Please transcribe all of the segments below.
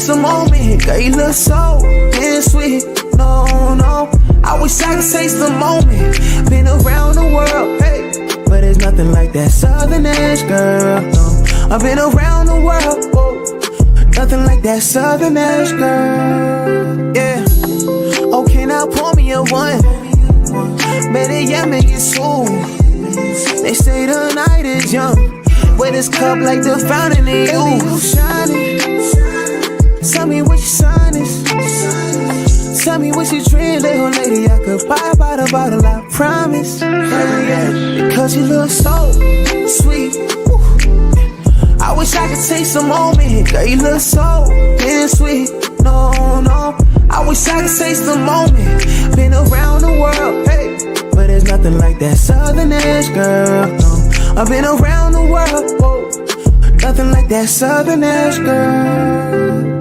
taste the moment. Girl, you look so damn sweet. No, no, I wish I could taste the moment. Been around the world, hey, but there's nothing like that Southern edge, girl. No, I've been around the world, oh, nothing like that Southern edge, girl. Yeah. Okay, now pour me a one. Better yet, make it soon. They say the night is young, but this cup like the fountain in you. Shining. Tell me what your sign is. Tell me what you dream, little lady. I could buy by the bottle, I promise. Because you look so sweet. Woo. I wish I could taste the moment. Girl, you look so damn sweet. No, no, I wish I could taste the moment. Been around the world, hey, but there's nothing like that Southern edge, girl. No, I've been around the world, whoa, nothing like that Southern edge, girl.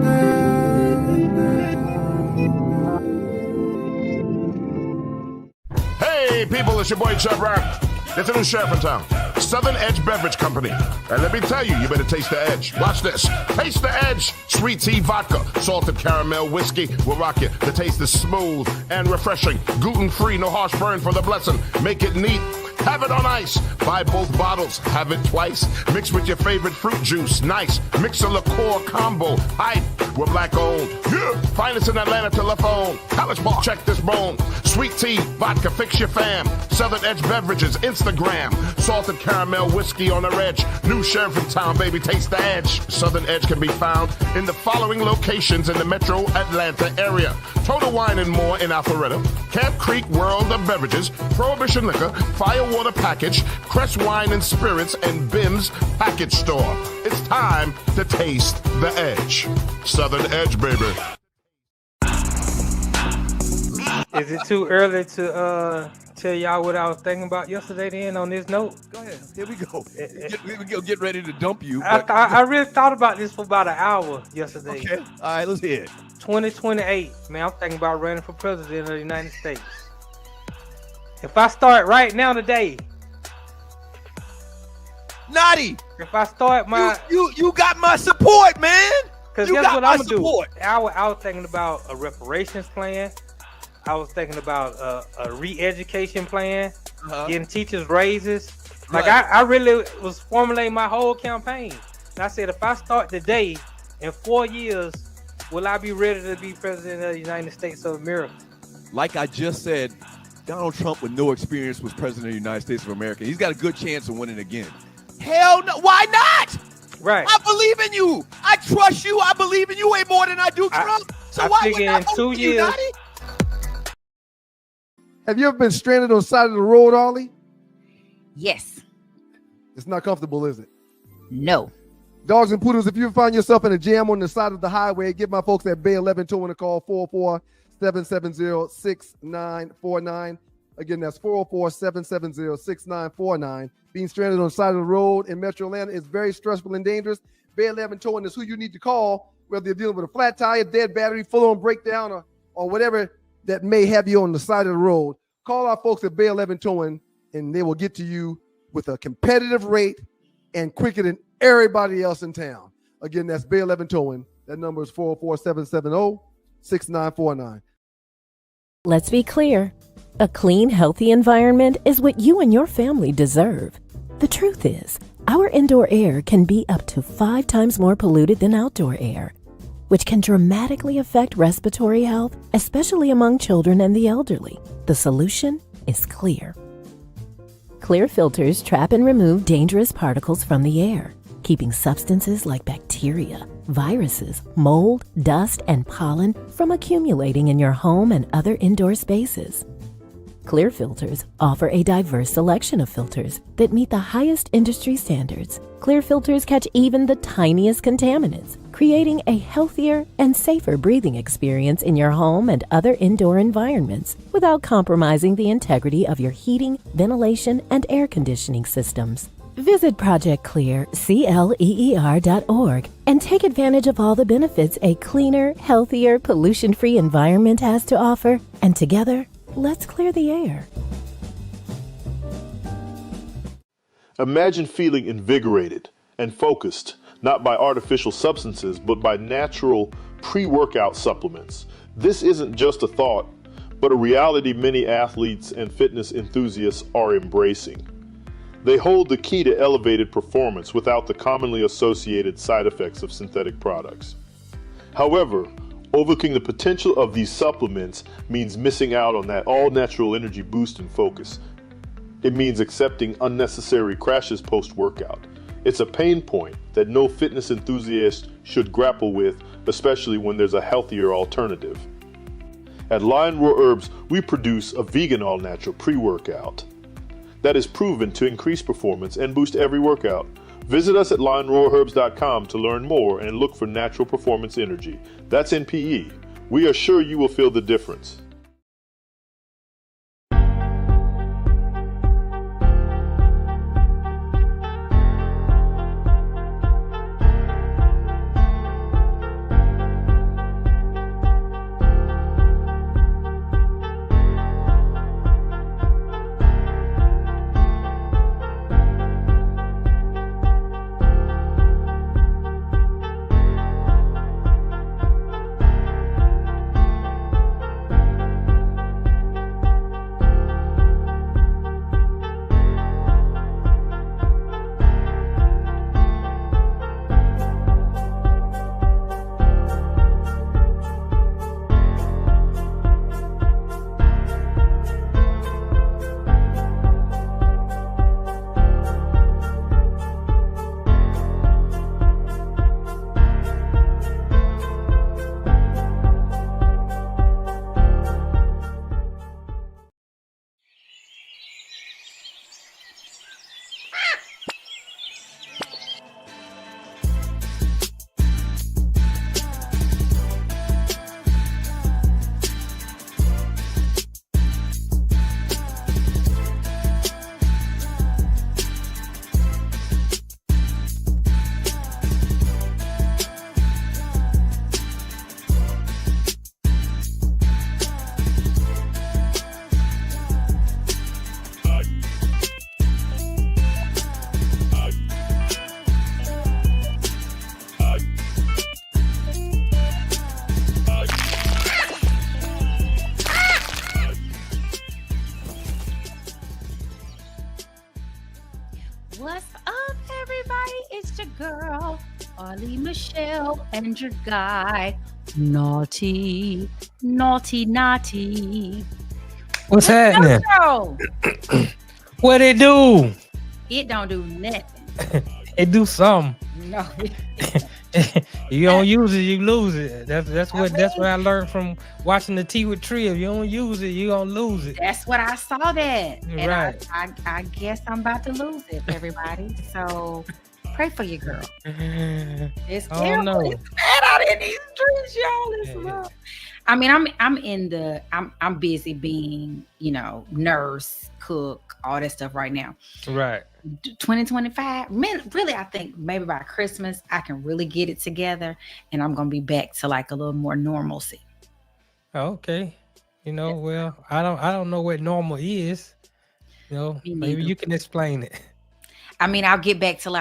Hey, people, it's your boy Chub Rock. There's a new sheriff in town, Southern Edge Beverage Company. And let me tell you, you better taste the edge. Watch this. Taste the edge. Sweet tea vodka, salted caramel whiskey will rock you. The taste is smooth and refreshing. Gluten-free, no harsh burn for the blessing. Make it neat. Have it on ice. Buy both bottles. Have it twice. Mix with your favorite fruit juice. Nice. Mix a liqueur combo. Hype. We're black owned. Yeah. Finest in Atlanta telephone. College Park. Check this bone. Sweet tea, vodka, fix your fam. Southern Edge Beverages, Instagram. Salted caramel whiskey on the edge. New sheriff in town, baby. Taste the edge. Southern Edge can be found in the following locations in the metro Atlanta area. Total Wine and More in Alpharetta. Camp Creek World of Beverages. Prohibition Liquor. Firewater Package. Crest Wine and Spirits. And Bim's Package Store. It's time to taste the edge. Southern Edge, baby. Is it too early to tell y'all what I was thinking about yesterday then on this note? Go ahead. Here we go. Get ready to dump you. I really thought about this for about an hour yesterday. Okay. All right, let's hear it. 2028. Man, I'm thinking about running for president of the United States. If I start right now today. Notty. If I start my... You got my support, man. Because guess what I'm going to do? I was thinking about a reparations plan. I was thinking about a re-education plan, getting teachers raises. Like I really was formulating my whole campaign. And I said, if I start today, in 4 years, will I be ready to be president of the United States of America? Like I just said, Donald Trump with no experience was president of the United States of America. He's got a good chance of winning again. Hell no. Why not? Right. I believe in you. I trust you. I believe in you way more than I do Trump. So why would I vote for you, Notty? Have you ever been stranded on the side of the road, Arle? Yes. It's not comfortable, is it? No. Dogs and poodles, if you find yourself in a jam on the side of the highway, give my folks at Bay 11 Towing a call, 404-770-6949. Again, that's 404-770-6949. Being stranded on the side of the road in Metro Atlanta is very stressful and dangerous. Bay 11 Towing is who you need to call, whether you're dealing with a flat tire, dead battery, full-on breakdown, or whatever that may have you on the side of the road. Call our folks at Bay 11 Towing, and they will get to you with a competitive rate and quicker than everybody else in town. Again, that's Bay 11 Towing. That number is 404-770-6949. Let's be clear. A clean, healthy environment is what you and your family deserve. The truth is, our indoor air can be up to 5 times more polluted than outdoor air, which can dramatically affect respiratory health, especially among children and the elderly. The solution is clear. Clear filters trap and remove dangerous particles from the air, keeping substances like bacteria, viruses, mold, dust, and pollen from accumulating in your home and other indoor spaces. Clear filters offer a diverse selection of filters that meet the highest industry standards. Clear filters catch even the tiniest contaminants, creating a healthier and safer breathing experience in your home and other indoor environments without compromising the integrity of your heating, ventilation, and air conditioning systems. Visit ProjectClear.org and take advantage of all the benefits a cleaner, healthier, pollution-free environment has to offer. And together, let's clear the air. Imagine feeling invigorated and focused, not by artificial substances, but by natural pre-workout supplements. This isn't just a thought, but a reality many athletes and fitness enthusiasts are embracing. They hold the key to elevated performance without the commonly associated side effects of synthetic products. However, overlooking the potential of these supplements means missing out on that all-natural energy boost and focus. It means accepting unnecessary crashes post-workout. It's a pain point that no fitness enthusiast should grapple with, especially when there's a healthier alternative. At Lion Roar Herbs, we produce a vegan all-natural pre-workout that is proven to increase performance and boost every workout. Visit us at lionroarherbs.com to learn more and look for natural performance energy. That's NPE. We are sure you will feel the difference. What's up, everybody? It's your girl, Arle Michelle, and your guy, Naughty. What's happening? No, What it do? it don't do nothing. It do something. No. You don't use it, you lose it. That's what I learned from watching the Tea with Triv. You don't use it, you gonna lose it. That's what I saw that. And Right. I guess I'm about to lose it, everybody. So pray for your girl. It's Oh, terrible. no. It's bad out in these streets, y'all. It's rough. I mean, I'm busy being, nurse, cook, all that stuff right now. Right. 2025, really, I think maybe by Christmas I can really get it together, and I'm gonna be back to like a little more normalcy. Okay. Well, I don't know what normal is. Me Maybe neither. you can explain it. I mean, I'll get back to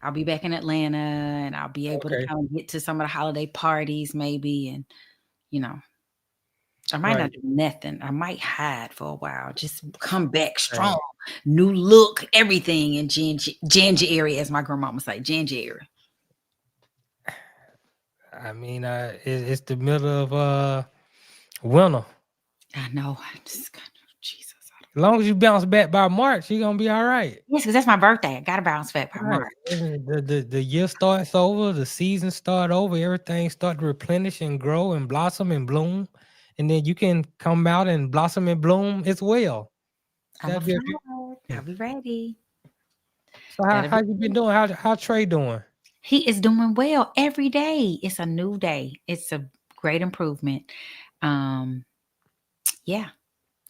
I'll be back in Atlanta, and I'll be able Okay. to kind of get to some of the holiday parties maybe, and I might not Right. do nothing. I might hide for a while, just come back strong, new look, everything in January, as my grandmama say, January. I mean, it's the middle of winter. I know. I just got Jesus. As long as you bounce back by March, you're gonna be all right. Yes, because that's my birthday. I gotta bounce back by Right. March. The year starts over, the season start over, everything start to replenish and grow and blossom and bloom, and then you can come out and blossom and bloom as well. I'm That'd be a good- afraid. I'll be ready. So how you been doing? How Trey doing? He is doing well every day. It's a new day. It's a great improvement. Yeah,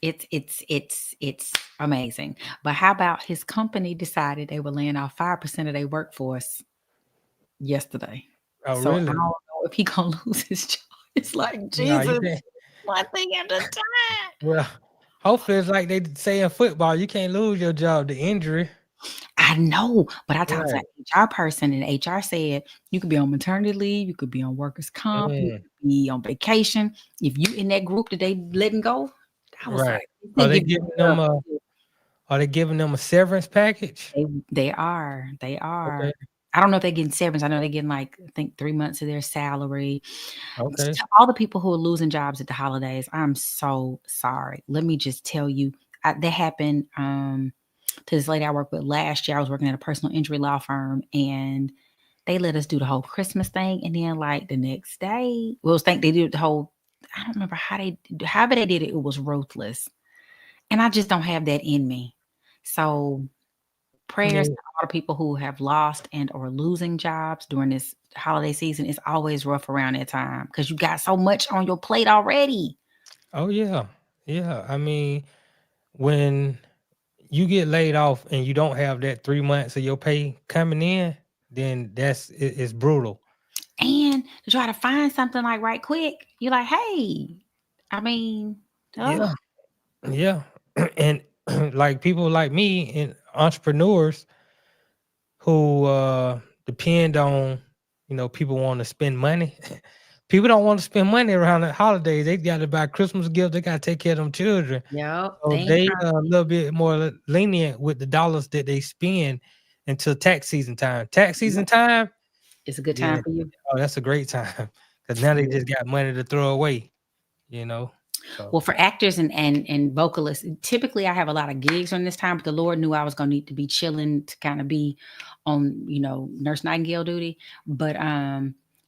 it's amazing. But how about his company decided they were laying off 5% of their workforce yesterday? Oh, So I really? don't know if he gonna lose his job. It's like Nah, you Jesus, can't. one thing at a time. Well, hopefully it's like they say in football, you can't lose your job to injury. I know, but I talked to an HR person, and HR said you could be on maternity leave, you could be on workers' comp, you could be on vacation. If you in that group that they letting go, I was like, Are they giving them a severance package? They are. Okay. I don't know if they're getting severance. I know they're getting like I think 3 months of their salary. Okay. To all the people who are losing jobs at the holidays, I'm so sorry. Let me just tell you, that happened to this lady I worked with last year. I was working at a personal injury law firm, and they let us do the whole Christmas thing, and then like the next day, they did the whole. I don't remember however they did it. It was ruthless, and I just don't have that in me. So prayers to all the people who have lost and or losing jobs during this holiday season. It's always rough around that time because you got so much on your plate already. Oh yeah. Yeah. I mean, when you get laid off and you don't have that 3 months of your pay coming in, then it's brutal. And to try to find something like right quick, you're like, hey, I mean, Yeah. Yeah. And like people like me and entrepreneurs who depend on, people want to spend money. People don't want to spend money around the holidays. They got to buy Christmas gifts. They got to take care of them children. Yep. So they a little bit more lenient with the dollars that they spend until tax season time. Tax season time, it's a good time for you. Oh, that's a great time because now they just got money to throw away. So. Well, for actors and vocalists, typically I have a lot of gigs on this time, but the Lord knew I was going to need to be chilling to kind of be on, Nurse Nightingale duty. But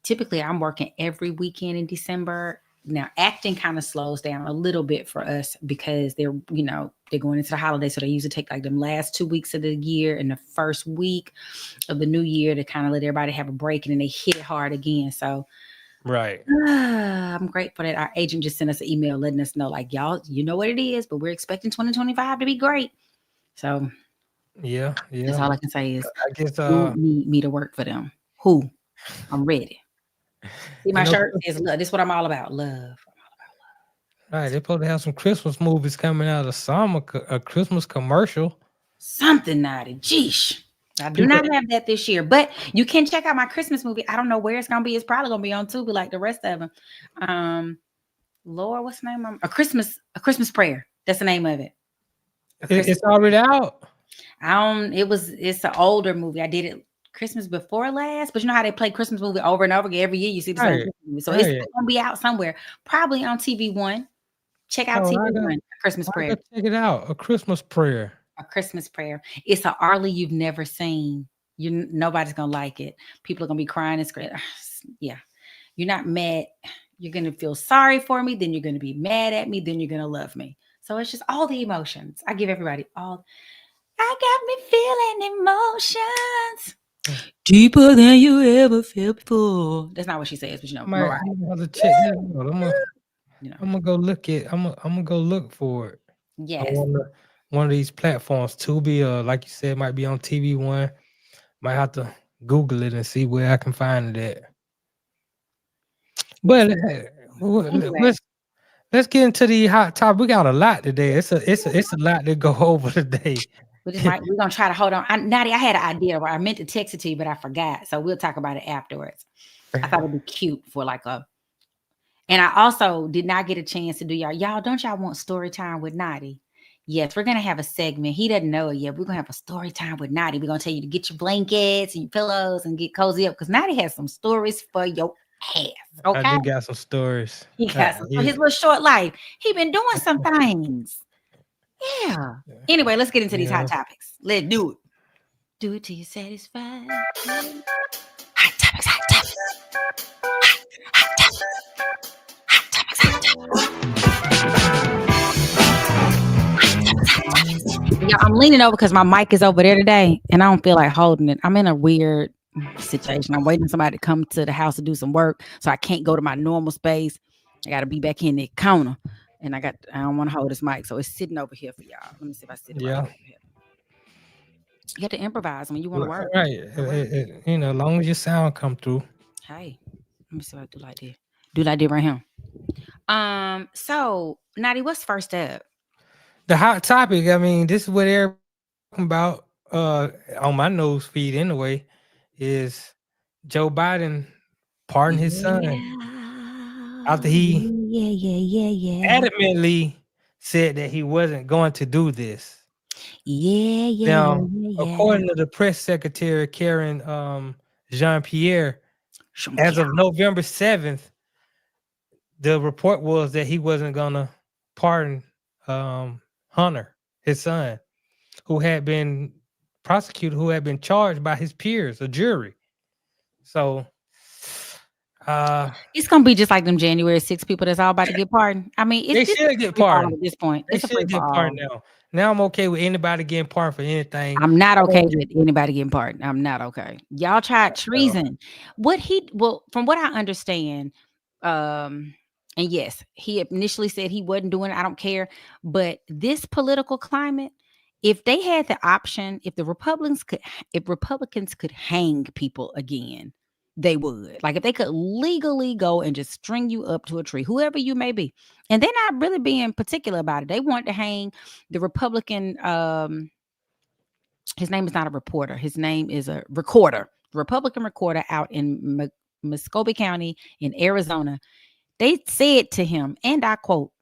typically I'm working every weekend in December. Now, acting kind of slows down a little bit for us because they're going into the holidays. So they usually take like them last 2 weeks of the year and the first week of the new year to kind of let everybody have a break, and then they hit it hard again. So right. I'm grateful that our agent just sent us an email letting us know, like, y'all, you know what it is, but we're expecting 2025 to be great. So yeah. That's all I can say is I guess who need me to work for them. Who? I'm ready. See my shirt is love. This is what I'm all about. Love. Right. They're supposed to have some Christmas movies coming out of summer, a Christmas commercial. Something naughty. Jeesh. I do not have that this year, but you can check out my Christmas movie. I don't know where it's gonna be. It's probably gonna be on Tubi like the rest of them. Lord, what's the name of it? A Christmas Prayer. That's the name of it. It's already out. It's an older movie. I did it Christmas before last, but you know how they play Christmas movie over and over again every year. You see the same movie, so it's gonna be out somewhere, probably on TV1. Check out TV1. Christmas Prayer. Check it out. A Christmas Prayer. A Christmas Prayer. It's an Arle you've never seen. Nobody's gonna like it. People are gonna be crying and screaming. Yeah, you're not mad. You're gonna feel sorry for me. Then you're gonna be mad at me. Then you're gonna love me. So it's just all the emotions. I give everybody all. I got me feeling emotions deeper than you ever felt before. That's not what she says, but I'm gonna check that out. I'm gonna go look it. I'm gonna go look for it. Yes. One of these platforms, Tubi, like you said, might be on TV1. Might have to Google it and see where I can find it at. But let's get into the hot topic. We got a lot today. It's a lot to go over today. We're gonna try to hold on. Notty, I had an idea where I meant to text it to you, but I forgot. So we'll talk about it afterwards. I thought it'd be cute for and I also did not get a chance to do y'all. Don't y'all want story time with Notty? Yes, we're gonna have a segment. He doesn't know it yet. We're gonna have a story time with Notty. We're gonna tell you to get your blankets and your pillows and get cozy up because Notty has some stories for your ass. Okay, I do got some stories. He got some, his little short life. He been doing some things. Yeah. Anyway, let's get into these hot topics. Let's do it. Do it till you're satisfied. Hot topics. Hot topics. Hot topics. Hot topics. Hot topics. Yeah, I'm leaning over because my mic is over there today, and I don't feel like holding it. I'm in a weird situation. I'm waiting for somebody to come to the house to do some work, so I can't go to my normal space. I got to be back in the counter, and I don't want to hold this mic, so it's sitting over here for y'all. Let me see if I sit right over here. You have to improvise when you want to work, right? As long as your sound come through. Hey, let me see what I do like this. Do like this right here. So Notty, what's first up? The hot topic. I mean, this is what they're talking about. on my nose feed anyway is Joe Biden pardoned his son after he Yeah. adamantly said that he wasn't going to do this. Yeah. Now, according to the press secretary Karen Jean-Pierre, as of November 7th, the report was that he wasn't gonna pardon Hunter, his son, who had been prosecuted, who had been charged by his peers, a jury. So it's gonna be just like them January 6 people that's all about to get pardoned. I mean, they should get pardoned at this point. They It's a should free get for all. pardoned now. Now I'm okay with anybody getting pardoned for anything. I'm not okay with anybody getting pardoned. I'm not okay. Y'all tried treason. From what I understand, and yes, he initially said he wasn't doing it. I don't care. But this political climate, if they had the option, if Republicans could hang people again, they would. Like if they could legally go and just string you up to a tree, whoever you may be. And they're not really being particular about it. They want to hang the Republican, his name is not a reporter. His name is a recorder, Republican recorder out in Muscogee County in Arizona. They said to him, and I quote,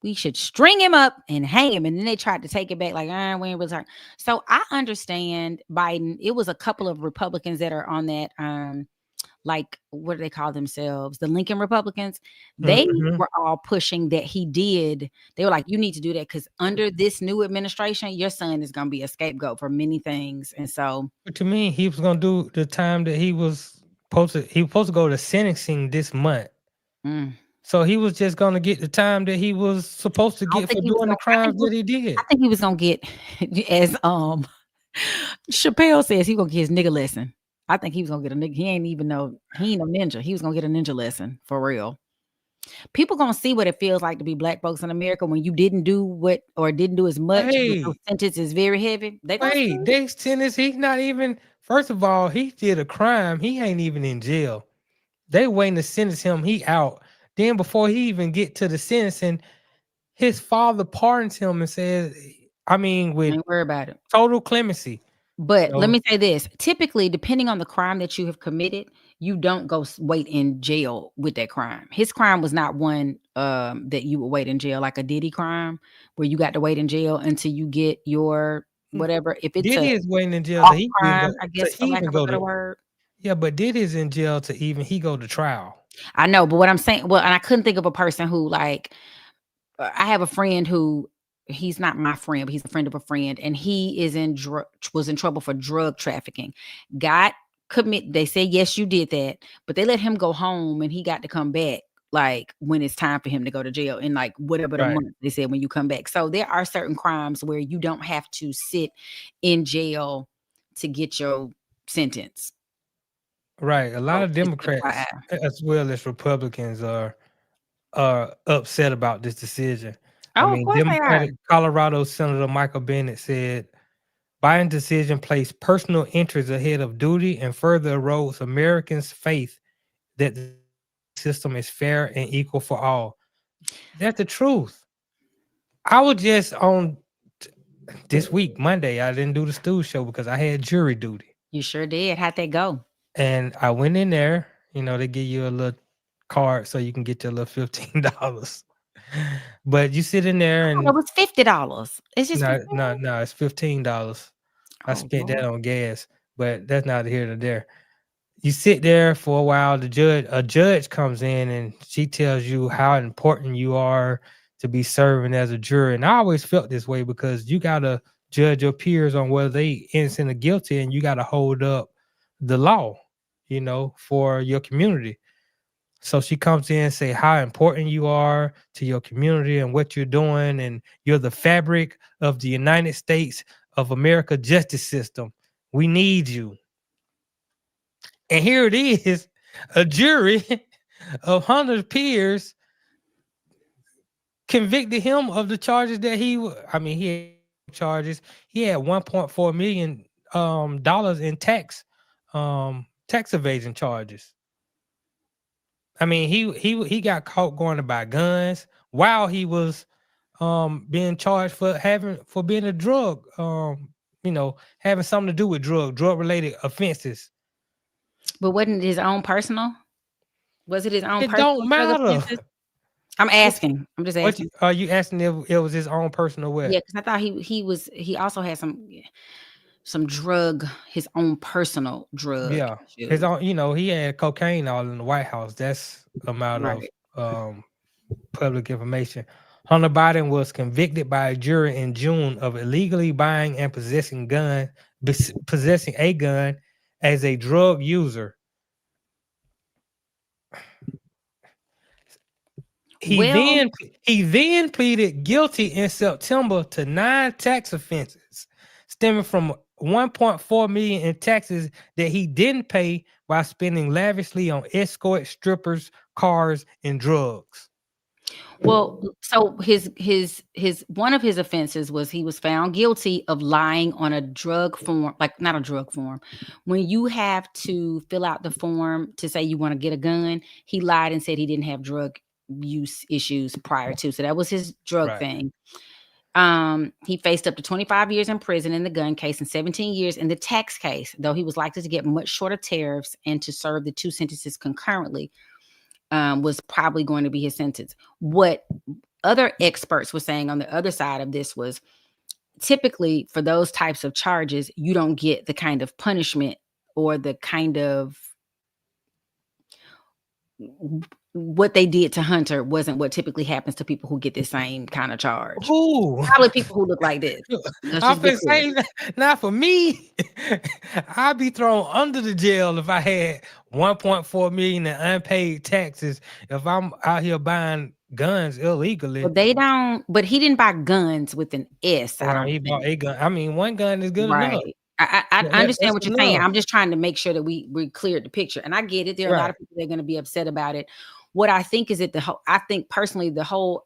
"We should string him up and hang him." And then they tried to take it back, like, we ain't really. So I understand Biden. It was a couple of Republicans that are on that, like, what do they call themselves? The Lincoln Republicans. They were all pushing that he did. They were like, you need to do that because under this new administration, your son is going to be a scapegoat for many things. And so, but to me, he was going to do the time that he was supposed to go to sentencing this month. So he was just going to get the time that he was supposed to get for doing the crimes that he did. I think he was going to get, as Chappelle says, he going to get his nigga lesson. I think he was going to get a nigga. He ain't no ninja. He was going to get a ninja lesson for real. People going to see what it feels like to be black folks in America when you didn't do as much. The sentence is very heavy. They sentence, he's not even, first of all, he did a crime. He ain't even in jail. They waiting to sentence him. He out. Then before he even get to the sentencing, his father pardons him and says, with don't worry about it. Total clemency. But let me say this. Typically, depending on the crime that you have committed, you don't go wait in jail with that crime. His crime was not one that you would wait in jail, like a Diddy crime, where you got to wait in jail until you get your whatever. If it's Diddy is waiting in jail, he crime, I guess, for lack of a better word. Yeah, but Diddy's in jail to even he go to trial. I know, but what I'm saying, and I couldn't think of a person who, like, I have a friend who, he's not my friend, but he's a friend of a friend, and he was in trouble for drug trafficking. They said, yes, you did that, but they let him go home, and he got to come back, like, when it's time for him to go to jail, in like whatever the month they said when you come back. So there are certain crimes where you don't have to sit in jail to get your sentence. Right. A lot of Democrats as well as Republicans are upset about this decision. Democratic Colorado Senator Michael Bennett said Biden's decision placed personal interest ahead of duty and further erodes Americans' faith that the system is fair and equal for all. That's the truth. I was just on this week, Monday, I didn't do the Stew Show because I had jury duty. You sure did. How'd that go? And I went in there, they give you a little card so you can get your little $15. But you sit in there and it was $50. It's just no, it's $15. I spent that on gas, but that's neither here nor there. You sit there for a while. A judge comes in and she tells you how important you are to be serving as a juror. And I always felt this way because you gotta judge your peers on whether they innocent or guilty, and you gotta hold up the law, for your community. So she comes in and say how important you are to your community and what you're doing, and you're the fabric of the United States of America justice system. We need you. And here it is, a jury of Hunter's peers convicted him of the charges that he had charges. He had $1.4 million in tax evasion charges. He got caught going to buy guns while he was being charged for being a drug having something to do with drug-related offenses. But wasn't it his own personal? Was it his own It personal don't drug matter. offenses? I'm asking. I'm just What asking. are you asking if it was his own personal what? Yeah, because I thought he also had some drug, his own personal drug. Yeah, issue. his own. He had cocaine all in the White House. That's amount Right. of public information. Hunter Biden was convicted by a jury in June of illegally buying and possessing a gun as a drug user. He then pleaded guilty in September to 9 tax offenses stemming from 1.4 million in taxes that he didn't pay while spending lavishly on escorts, strippers, cars, and drugs. Well, so his one of his offenses was he was found guilty of lying on a drug form, like not a drug form. When you have to fill out the form to say you want to get a gun, he lied and said he didn't have drug use issues prior to. So that was his drug thing. He faced up to 25 years in prison in the gun case and 17 years in the tax case, though he was likely to get much shorter tariffs and to serve the 2 sentences concurrently. Was probably going to be his sentence. What other experts were saying on the other side of this was typically for those types of charges, you don't get the kind of punishment or the kind of what they did to Hunter wasn't what typically happens to people who get the same kind of charge. Ooh. Probably people who look like this. I've been saying, not for me. I'd be thrown under the jail if I had 1.4 million in unpaid taxes. If I'm out here buying guns illegally, but they don't. But he didn't buy guns with an S. Right, he bought a gun. I mean, one gun is good enough. I understand what you're saying. I'm just trying to make sure that we cleared the picture. And I get it. There are a lot of people that are going to be upset about it. What I think is that I think personally the whole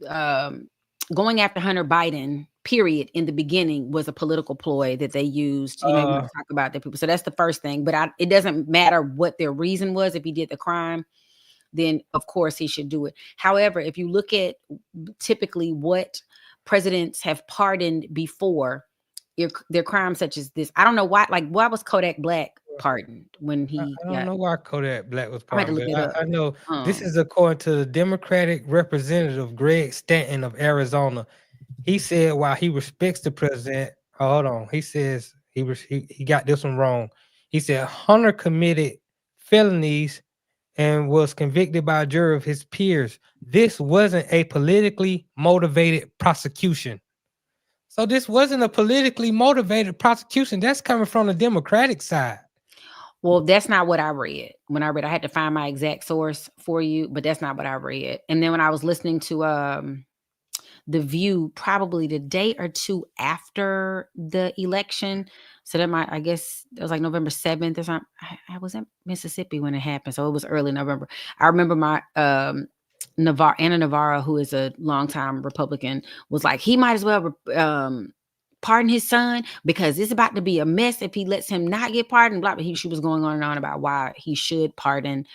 going after Hunter Biden period in the beginning was a political ploy that they used. You know, we talk about that people. So that's the first thing. But it doesn't matter what their reason was. If he did the crime, then of course he should do it. However, if you look at typically what presidents have pardoned before, their crimes such as this. I don't know why. Like, why was Kodak Black pardoned when he? I don't know why Kodak Black was pardoned. I know this is according to the Democratic Representative Greg Stanton of Arizona. He said while he respects the president, hold on. He says he got this one wrong. He said Hunter committed felonies and was convicted by a jury of his peers. This wasn't a politically motivated prosecution. So this wasn't a politically motivated prosecution. That's coming from the Democratic side. Well, that's not what I read. When I read, I had to find my exact source for you, but that's not what I read. And then when I was listening to The View, probably the day or two after the election, so that I guess it was like November 7th or something. I was in Mississippi when it happened, so it was early November. I remember my Anna Navarro, who is a longtime Republican, was like, he might as well pardon his son because it's about to be a mess if he lets him not get pardoned. Blah, but she was going on and on about why he should pardon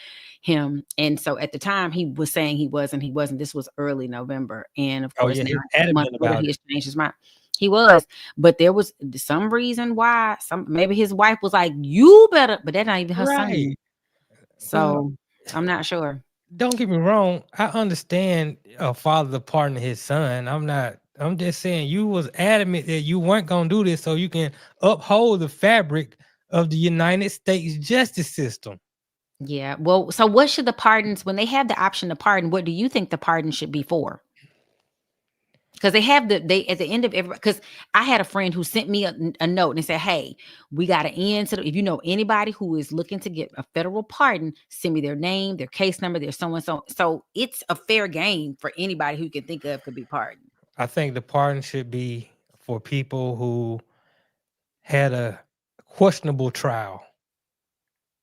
him. And so at the time he was saying he wasn't. This was early November. And of course, he has changed his mind. He was, but there was some reason why. Maybe his wife was like, "You better," but that's not even her son. So I'm not sure. Don't get me wrong. I understand a father pardoning his son. I'm just saying you was adamant that you weren't going to do this so you can uphold the fabric of the United States justice system. Yeah. Well, so what should the pardons, when they have the option to pardon, what do you think the pardon should be for? Because they have at the end of every, because I had a friend who sent me a note and said, hey, we got to end. So if you know anybody who is looking to get a federal pardon, send me their name, their case number, their so-and-so. So it's a fair game for anybody who you can think of could be pardoned. I think the pardon should be for people who had a questionable trial.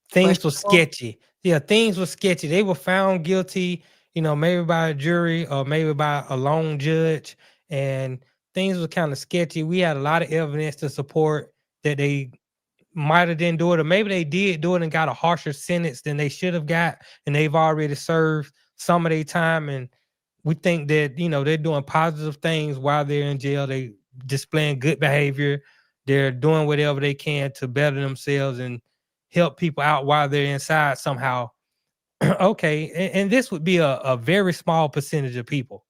Things were sketchy. Yeah, things were sketchy. They were found guilty, maybe by a jury or maybe by a lone judge, and things were kind of sketchy. We had a lot of evidence to support that they might have didn't do it, or maybe they did do it and got a harsher sentence than they should have got, and they've already served some of their time. And we think that, they're doing positive things while they're in jail. They displaying good behavior. They're doing whatever they can to better themselves and help people out while they're inside somehow. Okay, and this would be a very small percentage of people.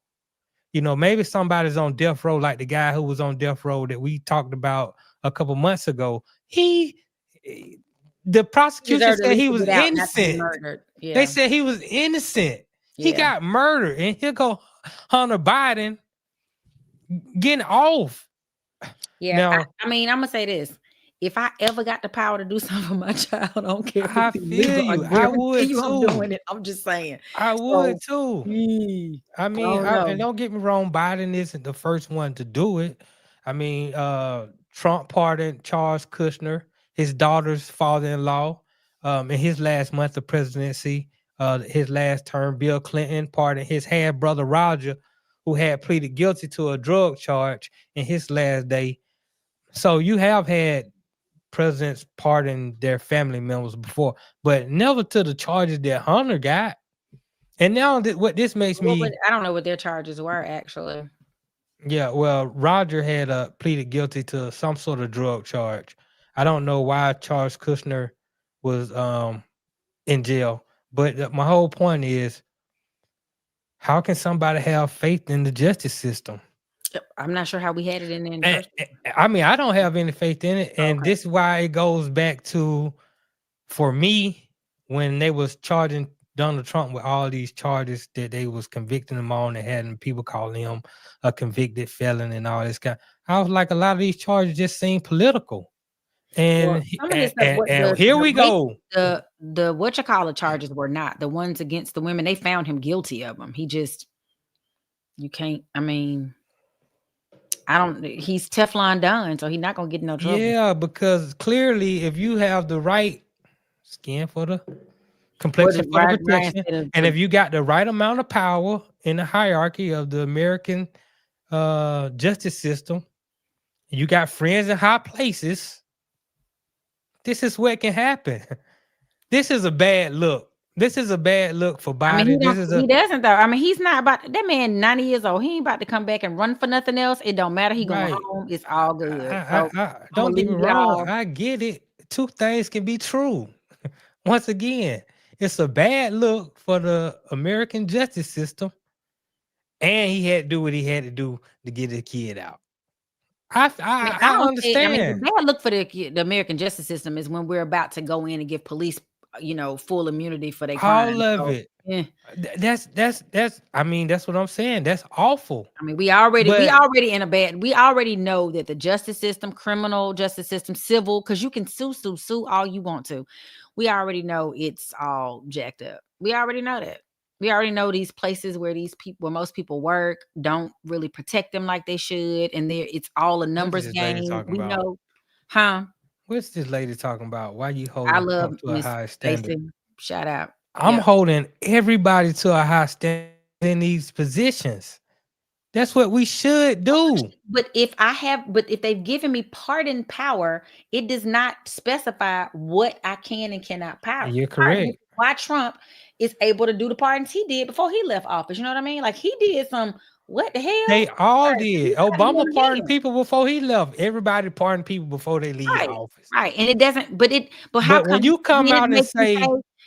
Maybe somebody's on death row, like the guy who was on death row that we talked about a couple months ago. The prosecution said he was innocent. Yeah. They said he was innocent. Yeah. He got murdered, and here go Hunter Biden getting off. Yeah, now, I mean, I'm gonna say this: if I ever got the power to do something for my child, I don't care. I feel you. I would too. I'm doing it. I'm just saying. I would too. I mean, and don't get me wrong, Biden isn't the first one to do it. I mean, Trump pardoned Charles Kushner, his daughter's father-in-law, in his last month of presidency, his last term. Bill Clinton pardoned his half brother Roger, who had pleaded guilty to a drug charge in his last day. So you have had presidents pardon their family members before, but never to the charges that Hunter got. And now what this makes me... I don't know what their charges were, actually. Yeah, well, Roger had pleaded guilty to some sort of drug charge. I don't know why Charles Kushner was in jail. But my whole point is, how can somebody have faith in the justice system? I'm not sure how we had it in there. I mean, I don't have any faith in it. And this is why it goes back to, for me, when they was charging Donald Trump with all these charges that they was convicting him on and having people calling him a convicted felon and all this kind. I was like, a lot of these charges just seem political. And, here we go. The whatchamacallit charges were not. The ones against the women, they found him guilty of them. You can't, I mean... he's Teflon Don, so he's not gonna get in no trouble. Yeah, because clearly, if you have the right skin for the complexion for the protection, and if you got the right amount of power in the hierarchy of the American justice system, you got friends in high places, this is what can happen. This is a bad look. This is a bad look for Biden. I mean, he doesn't though. I mean, he's not about that man. 90 years old. He ain't about to come back and run for nothing else. It don't matter. He going home. It's all good. Don't get me wrong. I get it. Two things can be true. Once again, it's a bad look for the American justice system, and he had to do what he had to do to get his kid out. I understand. I mean, the bad look for the American justice system is when we're about to go in and give police, full immunity for their crimes. All of it. Yeah. That's I mean, that's what I'm saying. That's awful. I mean, we already know that the justice system, criminal justice system, civil, because you can sue all you want to. We already know it's all jacked up. We already know that. We already know these places where most people work don't really protect them like they should, and it's all a numbers game. We know, What's this lady talking about? Why you holding up to a high standard? Stacey, shout out. I'm holding everybody to a high standard in these positions. That's what we should do. But if they've given me pardon power, it does not specify what I can and cannot pardon. You're correct. Why Trump is able to do the pardons he did before he left office. You know what I mean? Like he did some, what the hell? They all did. Obama pardoned people before he left. Everybody pardoned people before they leave office. Right. And it doesn't, but how when you come out and say,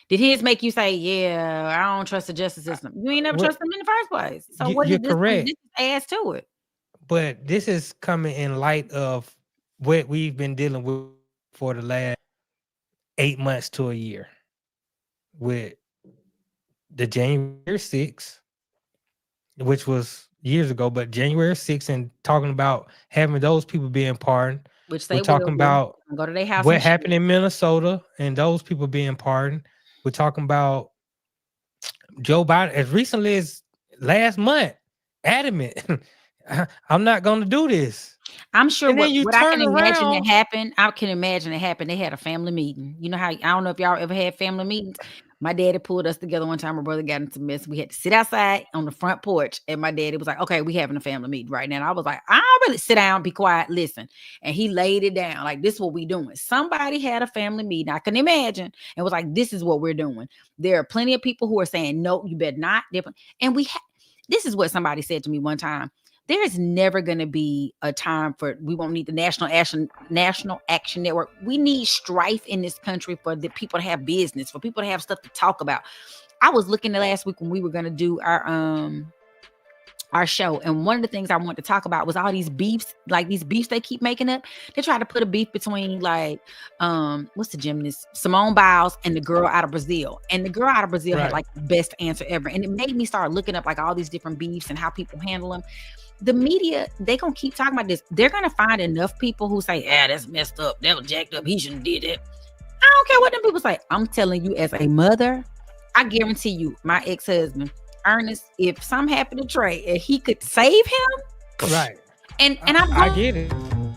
did his make you say, yeah, I don't trust the justice system? You ain't never trust them in the first place. So you're correct. This adds to it. But this is coming in light of what we've been dealing with for the last 8 months to a year with the January 6th, which was years ago, but January 6th, and talking about having those people being pardoned. Which they We're talking about go to their house. What happened in Minnesota and those people being pardoned. We're talking about Joe Biden as recently as last month, adamant, I'm not going to do this. I'm sure what I can imagine that happened. I can imagine it happened. They had a family meeting. You know how, I don't know if y'all ever had family meetings. My daddy pulled us together one time. My brother got into mess. We had to sit outside on the front porch. And my daddy was like, okay, we having a family meeting right now. And I was like, I don't really sit down, be quiet, listen. And he laid it down. Like, this is what we doing. Somebody had a family meeting. I can imagine. And was like, this is what we're doing. There are plenty of people who are saying, no, you better not. And this is what somebody said to me one time. There's never going to be a time for we won't need the National Action Network. We need strife in this country for the people to have business, for people to have stuff to talk about. I was looking at last week when we were going to do our show, and one of the things I wanted to talk about was all these beefs, like these beefs they keep making up. They try to put a beef between like what's the gymnast, Simone Biles, and the girl out of Brazil. And the girl out of Brazil had like the best answer ever. And it made me start looking up like all these different beefs and how people handle them. The media, they gonna keep talking about this. They're gonna find enough people who say, that's messed up, that was jacked up, he shouldn't did it. I don't care what them people say. I'm telling you, as a mother, I guarantee you, my ex-husband Ernest, if something happened to Draye and he could save him, right? And I get it. I'm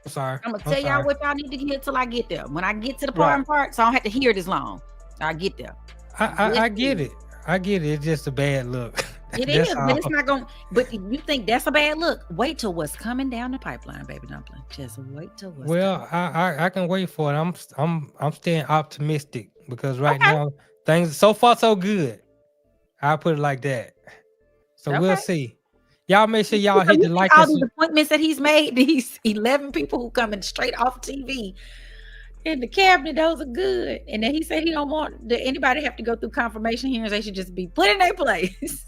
sorry. I'm gonna tell y'all what y'all need to hear till I get there. When I get to the part, so I don't have to hear it as long. I get there. I get it. I get it. It's just a bad look. It is, but it's not going. But you think that's a bad look? Wait till what's coming down the pipeline, baby dumpling. Just wait till what's. Well, I can wait for it. I'm staying optimistic because right now things so far so good. I'll put it like that. So we'll see. Y'all make sure y'all hit the like. All these appointments that he's made, these 11 people who coming straight off TV in the cabinet, those are good. And then he said he don't want anybody have to go through confirmation hearings. They should just be put in their place.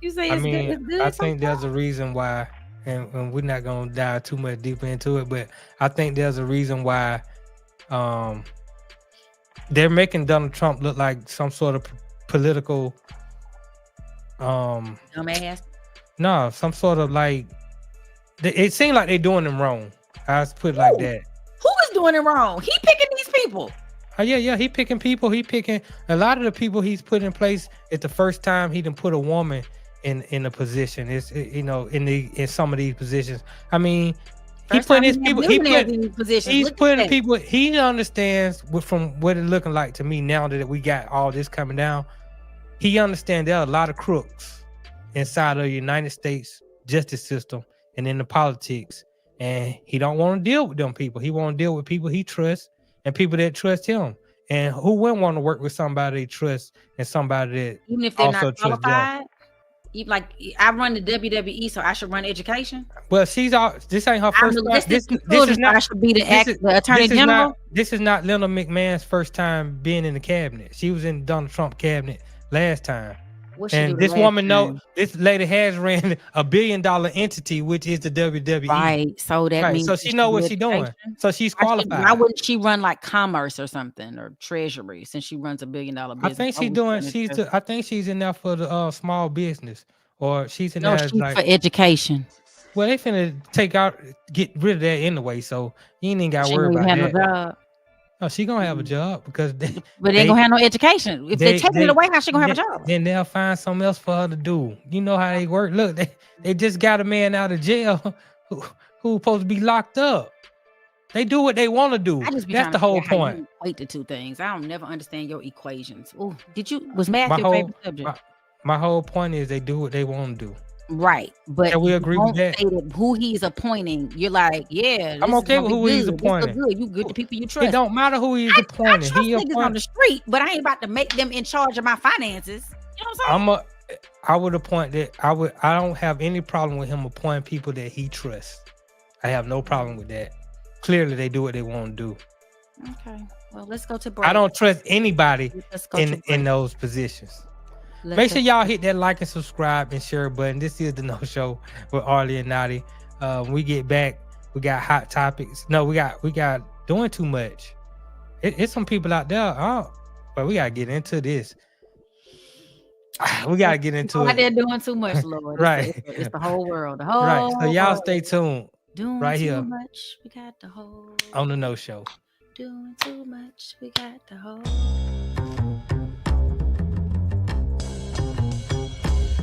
You say it's good. I think there's a reason why, and we're not gonna dive too much deeper into it, but I think there's a reason why they're making Donald Trump look like some sort of political dumbass. No, some sort of like it seems like they're doing him wrong. I put it like that. Who is doing it wrong? He picking these people. Oh yeah, he picking people. He picking a lot of the people he's put in place. It's the first time he done put a woman in a position. It's in some of these positions. I mean, he put his people. He's putting people. He understands from what it's looking like to me now that we got all this coming down. He understands there are a lot of crooks inside of the United States justice system and in the politics, and he don't want to deal with them people. He want to deal with people he trusts and people that trust him. And who wouldn't want to work with somebody they trust and somebody that even if they're not qualified? Like I run the WWE, so I should run education. Well, this ain't her first time. This is not. I should be the attorney general. This is not Linda McMahon's first time being in the cabinet. She was in Donald Trump cabinet last time. And this woman this lady has ran $1 billion entity, which is the WWE. Right. So that means so she knows what she's doing. So she's qualified. Why wouldn't she run like commerce or something or treasury since she runs $1 billion business? I think I think she's in there for the small business, or she's in there she's for education. Well, they finna get rid of that anyway, so you ain't even got to worry about that. Job. No, she gonna have a job because they ain't gonna have no education. If they take it away, how she gonna have a job? Then they'll find something else for her to do. You know how they work. Look, they just got a man out of jail who supposed to be locked up. They do what they want to do. That's the whole point. Equate the two things. I don't never understand your equations. Oh, was math your favorite subject? My whole point is they do what they want to do. Right, but can we agree with that? Who he's appointing, you're like, I'm okay with who he's appointing. You good to people you trust. It don't matter who he's appointing. I trust niggas on the street, but I ain't about to make them in charge of my finances. You know what I'm saying? I would appoint that. I don't have any problem with him appointing people that he trusts. I have no problem with that. Clearly, they do what they want to do. Okay, well, let's go to break. I don't trust anybody in those positions. Make sure y'all hit that like and subscribe and share button. This is the No Show with Arle and Notty. When we get back, we got hot topics. No, we got doing too much. It's some people out there. But we gotta get into this. We gotta get into it. They're doing too much, Lord. Right. It's the whole world. Right. So y'all stay tuned. Doing right too here. Much. We got the whole on the No Show. Doing too much. We got the whole.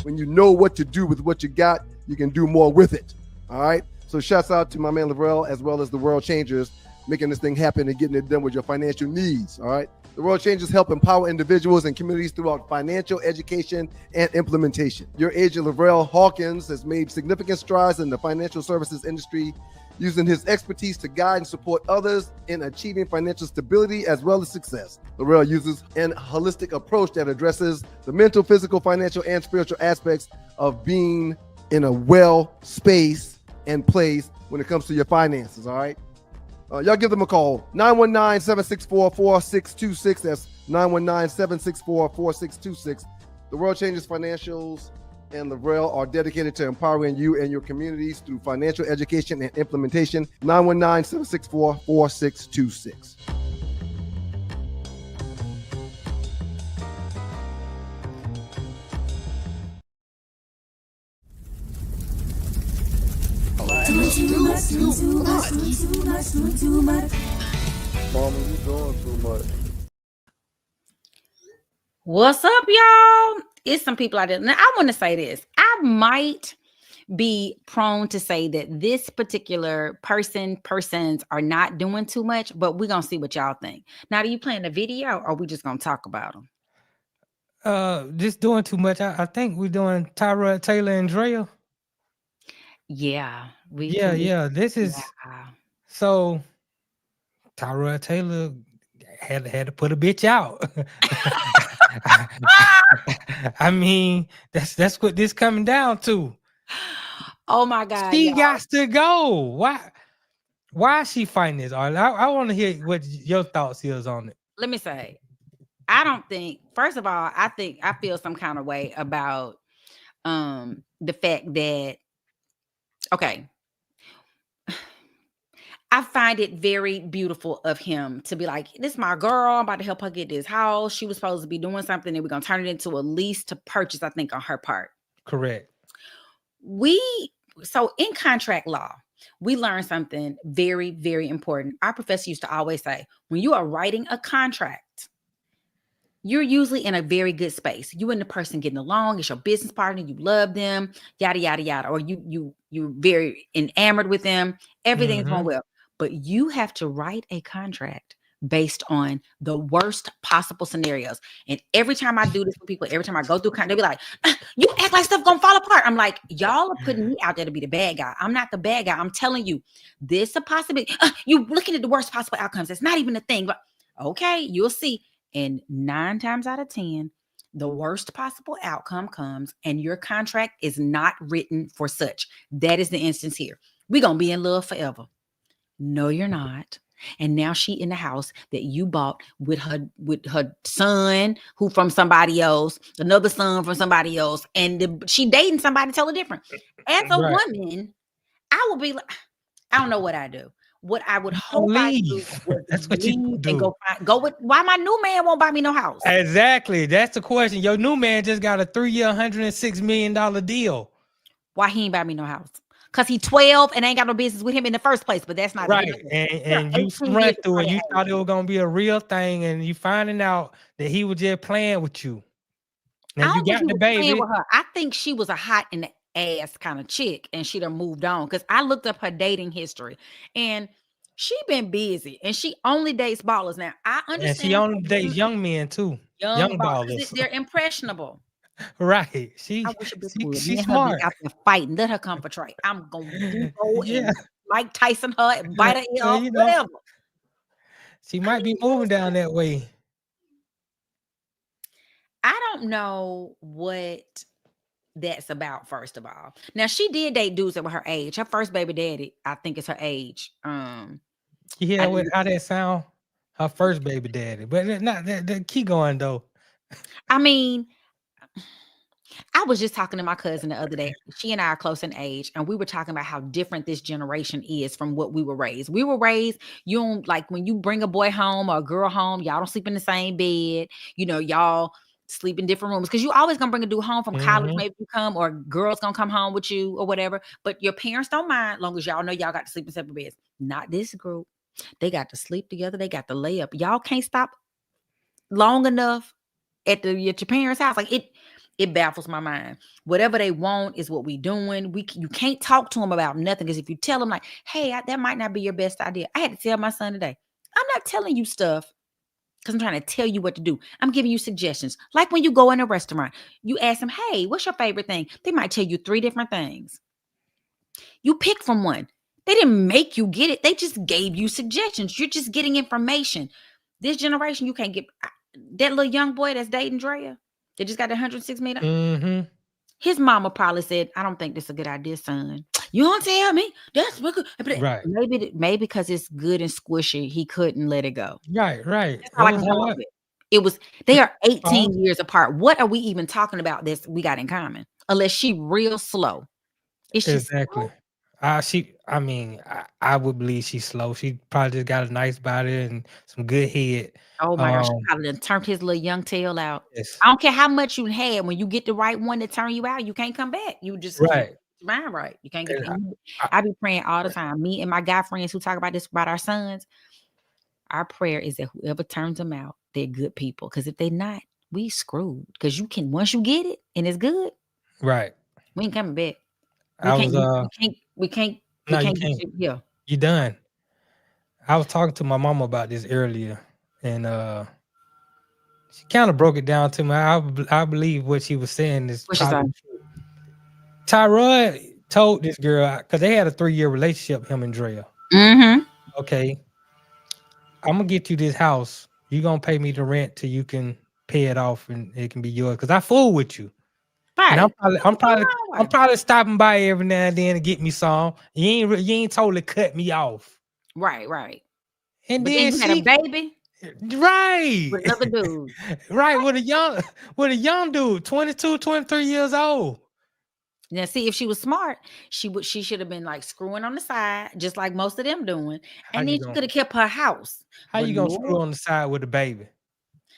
When you know what to do with what you got, you can do more with it. All right. So shouts out to my man Lavrell, as well as the World Changers, making this thing happen and getting it done with your financial needs. All right. The World Changers help empower individuals and communities throughout financial education and implementation. Your agent Lavrell Hawkins has made significant strides in the financial services industry, using his expertise to guide and support others in achieving financial stability as well as success. Laurel uses an holistic approach that addresses the mental, physical, financial, and spiritual aspects of being in a well space and place when it comes to your finances, all right? Y'all give them a call, 919-764-4626. That's 919-764-4626. The World Changes Financials and Laurel are dedicated to empowering you and your communities through financial education and implementation. 919-764-4626. Mama, you doing too much. What's up, y'all? It's some people out there. Now, I want to say this. I might be prone to say that this particular persons are not doing too much, but we're going to see what y'all think. Now, are you playing the video or are we just going to talk about them? Just doing too much. I think we're doing Tyrod Taylor and Draye. Yeah. This is so Tyrod Taylor had to put a bitch out. I mean, that's what this coming down to. Oh my God. She got to go. Why is she fighting this? I want to hear what your thoughts is on it. Let me say, I don't think, first of all, I feel some kind of way about the fact that, okay, I find it very beautiful of him to be like, this is my girl. I'm about to help her get this house. She was supposed to be doing something and we're going to turn it into a lease to purchase, I think, on her part. Correct. So in contract law, we learned something very, very important. Our professor used to always say, when you are writing a contract, you're usually in a very good space. You and the person getting along, it's your business partner, you love them, yada, yada, yada. Or you're very enamored with them. Everything's going well. But you have to write a contract based on the worst possible scenarios. And every time I do this with people, every time I go through, they'll be like, you act like stuff gonna fall apart. I'm like, y'all are putting me out there to be the bad guy. I'm not the bad guy. I'm telling you, this is a possibility. You looking at the worst possible outcomes. It's not even a thing. But okay, you'll see. And 9 times out of 10, the worst possible outcome comes and your contract is not written for such. That is the instance here. We're gonna be in love forever. No, you're not. And now she in the house that you bought with her son, who from somebody else, another son from somebody else, and she dating somebody totally different. As a woman, I would be like, I don't know what I do. What I would hope I do was that's what you do. And go with why my new man won't buy me no house. Exactly. That's the question. Your new man just got a 3-year, $106 million deal. Why he ain't buy me no house? Because he's 12 and ain't got no business with him in the first place, but that's not right. And you run through it. You thought it was gonna be a real thing, and you finding out that he was just playing with you. Now you got the baby. With her. I think she was a hot in the ass kind of chick, and she done moved on. Because I looked up her dating history, and she been busy, and she only dates ballers. Now I understand. And she only dates young men too. Young ballers. They're impressionable. Right. She's smart. Out there fighting. Let her come for Trey. I'm gonna go and Mike Tyson her and bite her ear off, whatever. She might be moving down that way. I don't know what that's about, first of all. Now, she did date dudes that were her age. Her first baby daddy, I think, is her age. Yeah, how that sound? Her first baby daddy. But not that keep going though. I mean, I was just talking to my cousin the other day. She and I are close in age, and we were talking about how different this generation is from what we were raised. We were raised, you don't, like, when you bring a boy home or a girl home, y'all don't sleep in the same bed. You know, y'all sleep in different rooms because you always gonna bring a dude home from college, maybe you come, or a girl's gonna come home with you or whatever. But your parents don't mind, long as y'all know y'all got to sleep in separate beds. Not this group. They got to sleep together. They got to lay up. Y'all can't stop long enough at your parents' house. Like, it baffles my mind. Whatever they want is what we doing. You can't talk to them about nothing, because if you tell them like, hey, that might not be your best idea. I had to tell my son today, I'm not telling you stuff because I'm trying to tell you what to do. I'm giving you suggestions. Like when you go in a restaurant, you ask them, hey, what's your favorite thing? They might tell you 3 different things. You pick from one. They didn't make you get it. They just gave you suggestions. You're just getting information. This generation, you can't get that little young boy that's dating Draye. They just got the 106 million. Mm-hmm. His mama probably said, "I don't think this is a good idea, son. You don't tell me. That's Right. Maybe because it's good and squishy, he couldn't let it go. Right. That's all I can come up with. It was they are 18 years apart. What are we even talking about this we got in common? Unless she real slow. It's just Exactly. I would believe she's slow. She probably just got a nice body and some good head. Oh my gosh, she probably done turned his little young tail out. Yes. I don't care how much you had. When you get the right one to turn you out, you can't come back. You just Right. mind right. You can't get. And I be praying all the time. Me and my guy friends who talk about this about our sons. Our prayer is that whoever turns them out, they're good people. Because if they're not, we screwed. Because you can once you get it and it's good, Right. we ain't coming back. We can't. You can't. Yeah. You done. I was talking to my mama about this earlier, and she kind of broke it down to me. I believe what she was saying is probably true. Tyrod told this girl, because they had a 3-year relationship, him and Draye. Mm-hmm. Okay, I'm gonna get you this house. You gonna pay me the rent till you can pay it off, and it can be yours. Because I fool with you. Right. And I'm probably stopping by every now and then to get me some. You ain't totally cut me off. Right. And but then you had a baby. Right. With another dude. Right. With a young dude, 22, 23 years old. Now, see, if she was smart, she should have been like screwing on the side, just like most of them doing. And then she could have kept her house. How you gonna screw on the side with a baby?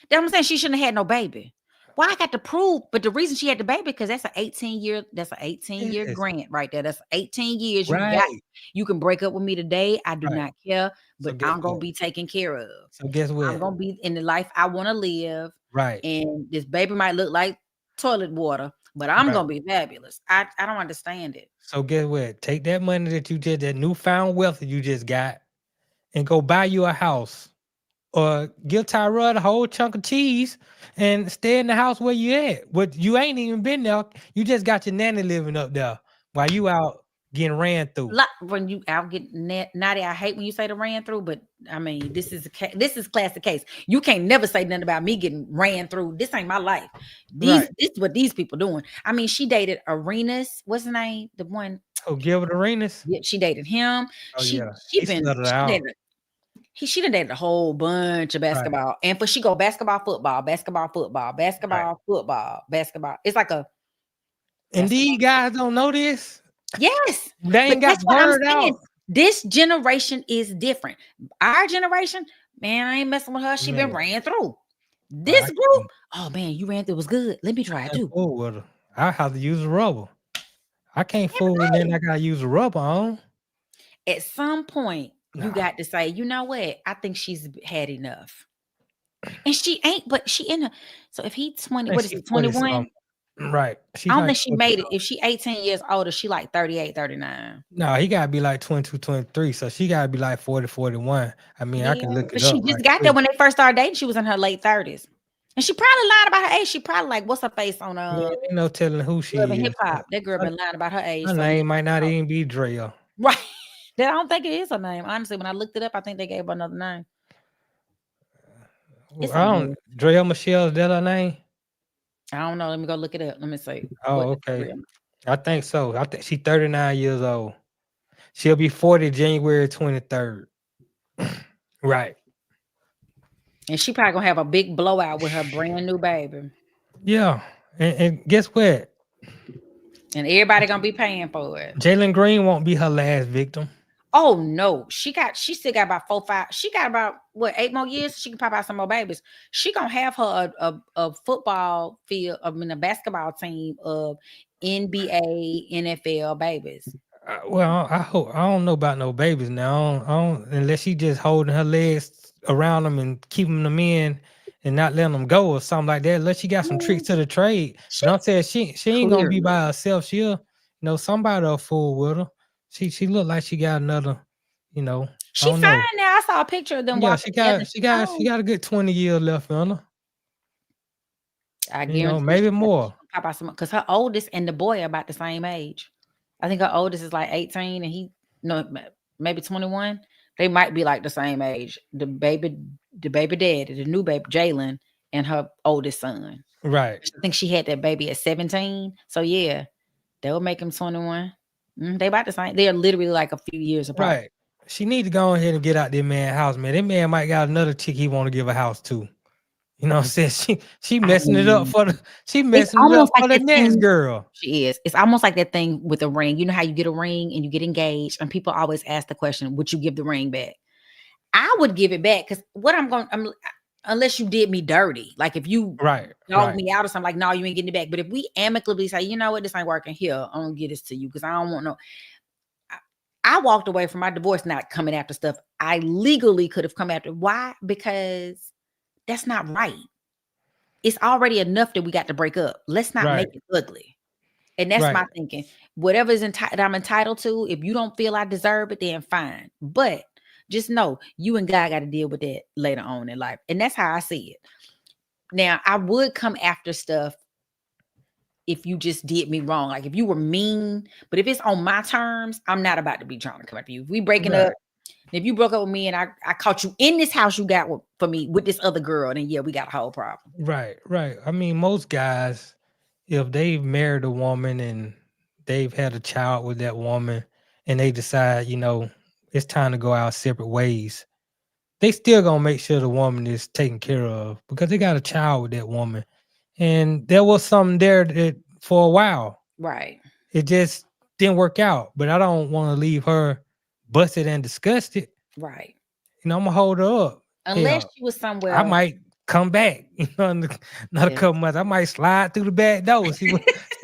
That's what I'm saying. She shouldn't have had no baby. Why I got to prove? But the reason she had the baby because that's an 18-year grant right there. That's 18 years. You can break up with me today. I do not care, but I'm gonna be taken care of. So guess what? I'm gonna be in the life I want to live. Right. And this baby might look like toilet water, but I'm gonna be fabulous. I don't understand it. So guess what? Take that money that you did, that newfound wealth that you just got, and go buy you a house. Or give Tyrod a whole chunk of cheese and stay in the house where you at. But you ain't even been there. You just got your nanny living up there while you out getting ran through. When you out getting Notty, I hate when you say the ran through, but I mean this is classic case. You can't never say nothing about me getting ran through. This ain't my life. This is what these people doing. I mean, she dated Arenas. What's his name? The one. Oh, Gilbert Arenas. Yeah, she dated him. Oh, she done dated a whole bunch of basketball. And she go basketball, football. It's like a. And these guys don't know this. Yes. They ain't got word out. This generation is different. Our generation, man, I ain't messing with her. She been ran through. This group, oh man, you ran through. It was good. Let me try it too. Fool with her. I have to use a rubber. I can't fool with them. I gotta use a rubber on. At some point, you got to say, you know what? I think she's had enough. And she ain't, but she in her. So if he's 20, what is he, 21? Right. I don't think she made it. If she 18 years older, she like 38, 39. No, he gotta be like 22, 23. So she gotta be like 40, 41. I mean, I can look it up. But she just got there when they first started dating. She was in her late 30s. And she probably lied about her age. She probably like, what's her face on ain't no telling who she is. Hip hop. That girl been lying about her age. Her name might not even be Draye. Right. I don't think it is her name. Honestly, when I looked it up, I think they gave her another name. Draye Michelle, is that her name? I don't know. Let me go look it up. Let me see. Oh, okay. I think so. I think she's 39 years old. She'll be 40 January 23rd. Right. And she probably gonna have a big blowout with her brand new baby. Yeah. And guess what? And everybody gonna be paying for it. Jalen Green won't be her last victim. Oh no, she still got about 4, 5. She got about 8 more years. She can pop out some more babies. She gonna have her a football field. I mean, a basketball team of NBA, NFL babies. Well, I don't know about no babies now. I don't unless she just holding her legs around them and keeping them in and not letting them go or something like that. Unless she got some tricks to the trade. But I'm saying she ain't gonna be by herself. She'll somebody will fool with her. She looked like she got another, She fine now. I saw a picture of them. Yeah, she got a good 20 years left on her. I guarantee maybe more. Because her oldest and the boy are about the same age. I think her oldest is like 18 and maybe 21. They might be like the same age. The baby daddy, the new baby, Jalen, and her oldest son. Right. I think she had that baby at 17. So yeah, they'll make him 21. They about the same. They're literally like a few years apart. Right. She need to go ahead and get out that man's house, man. That man might got another chick he want to give a house to. You know what I'm saying? She messing it up for the the next girl. She is. It's almost like that thing with a ring. You know how you get a ring and you get engaged, and people always ask the question, would you give the ring back? I would give it back because unless you did me dirty. Like if you dog me out or something, like, no, you ain't getting it back. But if we amicably say, you know what, this ain't working here, I'm gonna get this to you because I don't want no. I walked away from my divorce not coming after stuff I legally could have come after. Why? Because that's not right. It's already enough that we got to break up. Let's not make it ugly. And that's my thinking. Whatever is I'm entitled to, if you don't feel I deserve it, then fine. But just know you and God got to deal with that later on in life. And that's how I see it. Now, I would come after stuff if you just did me wrong. Like if you were mean, but if it's on my terms, I'm not about to be trying to come after you. If we breaking up, if you broke up with me and I caught you in this house you got for me with this other girl, then yeah, we got a whole problem. Right. I mean, most guys, if they've married a woman and they've had a child with that woman and they decide, you know, it's time to go our separate ways, they still gonna make sure the woman is taken care of because they got a child with that woman. And there was something there that for a while. Right. It just didn't work out. But I don't want to leave her busted and disgusted. Right. You know, I'm gonna hold her up. Unless she was somewhere. I might come back, you know, not a couple months. I might slide through the back door, see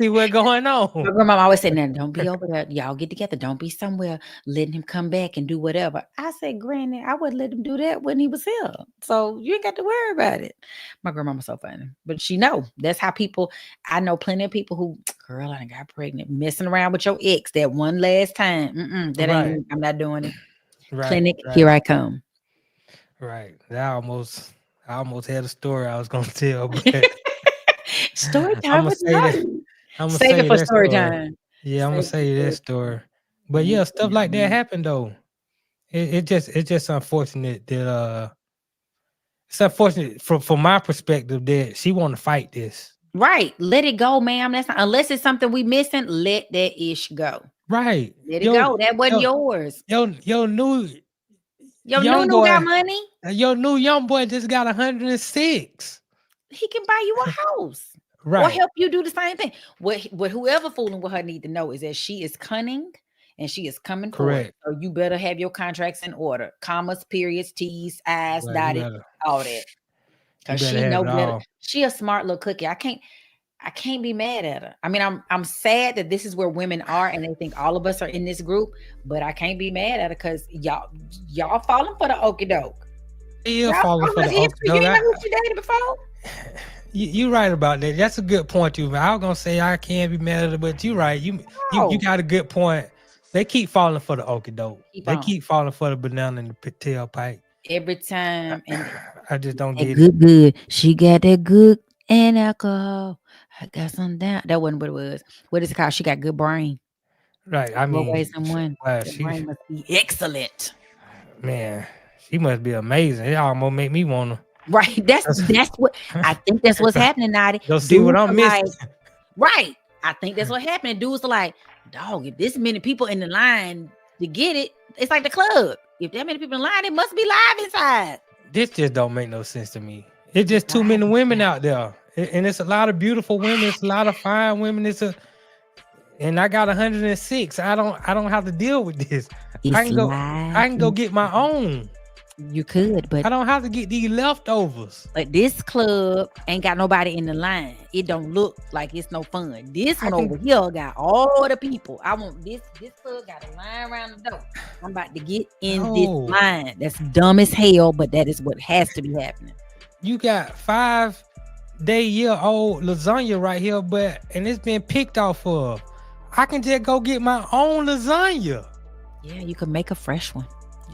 what's going on. My grandma always said, "Now don't be over there. Y'all get together. Don't be somewhere letting him come back and do whatever." I said, "Granny, I wouldn't let him do that when he was here. So you ain't got to worry about it." My grandmama's so funny, but she know that's how people. I know plenty of people who, girl, I got pregnant, messing around with your ex that one last time. That ain't. I'm not doing it. Clinic, here I come. Right. I almost had a story I was gonna tell, but story time. I'm gonna save it for story time. Yeah, I'm gonna say that story. But yeah, stuff like that happened though. It's just unfortunate that it's unfortunate from my perspective that she want to fight this. Right. Let it go, ma'am. That's not, unless it's something we missing, let that ish go. Right. Let it go. That wasn't yours. Your new got money. Your new young boy just got 106. He can buy you a house. Right. Or help you do the same thing. What whoever fooling with her need to know is that she is cunning and she is coming forward. So you better have your contracts in order. Commas, periods, T's, I's, dotted, all that. Because she know better. She a smart little cookie. I can't be mad at her. I mean, I'm sad that this is where women are and they think all of us are in this group, but I can't be mad at her because y'all falling for the okie doke. You're falling for the okie doke. You didn't know who she dated before? You're right about that. That's a good point, too. I was gonna say I can't be mad at her, but you're right. You got a good point. They keep falling for the okie doke. They keep falling for the banana in the tailpipe every time. And I just don't get it. Good. She got that good and alcohol. I got some down. That wasn't what it was. What is it called? She got good brain. Right. I mean, ways and one. Brain must be excellent. Man, she must be amazing. It almost make me wanna. Right. That's what I think. That's what's happening, Notty. You'll see what I'm missing. Right. I think that's what happened. Dudes are like, dog, if this many people in the line to get it, it's like the club. If that many people in line, it must be live inside. This just don't make no sense to me. It's just too many women out there. And it's a lot of beautiful women. It's a lot of fine women. And I got 106. I don't have to deal with this. I can go get my own. You could, but I don't have to get these leftovers. But this club ain't got nobody in the line. It don't look like it's no fun. This one over here got all the people. I want this club got a line around the door. I'm about to get in this line. That's dumb as hell, but that is what has to be happening. You got 5-day-year-old lasagna right here, and it's been picked off of. I can just go get my own lasagna. Yeah, you can make a fresh one.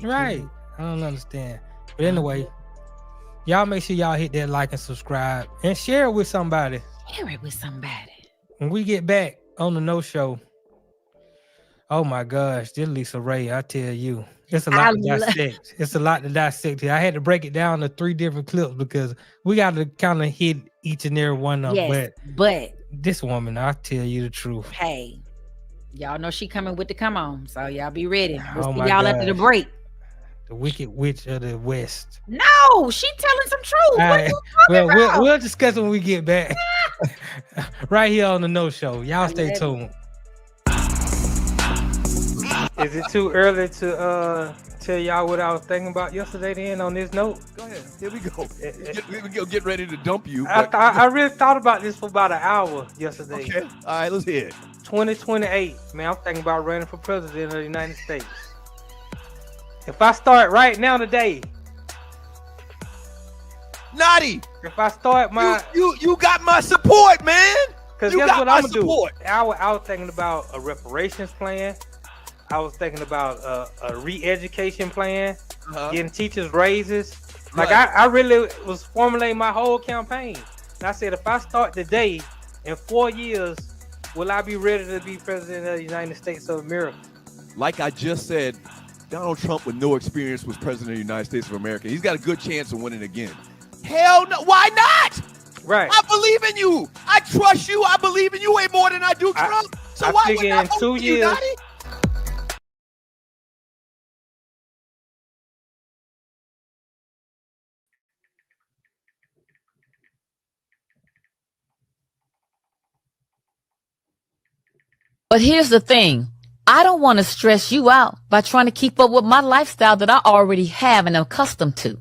Right. I don't understand. But anyway, y'all make sure y'all hit that like and subscribe and share it with somebody. Share it with somebody. When we get back on the No Show, Oh my gosh, this Lisa Ray, I tell you, it's a I lot to love. dissect. It's a lot to dissect here. I had to break it down to 3 different clips because we got to kind of hit each and every one of them. Yes, But but this woman, I tell you the truth. hey, y'all know she coming with the come on, so y'all be ready. We'll Oh see my y'all after the gosh. break. The Wicked Witch of the West. No, she telling some truth. All What are right. you Well, talking about? we'll discuss when we get back. Right here on the No Show. Y'all stay love it. tuned. Is it too early to tell y'all what I was thinking about yesterday then on this note? Go ahead. Here we go. We'll get ready to dump you. I really thought about this for about an hour yesterday. Okay. All right, let's hear it. 2028, man, I'm thinking about running for president of the United States. If I start right now today, Notty, if I start my, you got my support, man. because guess what I'm gonna do? I was thinking about a reparations plan. I was thinking about a re-education plan, getting teachers raises. Like I really was formulating my whole campaign. And I said, if I start today, in 4 years, will I be ready to be president of the United States of America? Like I just said, Donald Trump with no experience was president of the United States of America. He's got a good chance of winning again. Hell no, why not? Right. I believe in you. I trust you. I believe in you way more than I do Trump. So why would I vote for you, Notty? But here's the thing. I don't want to stress you out by trying to keep up with my lifestyle that I already have and am accustomed to.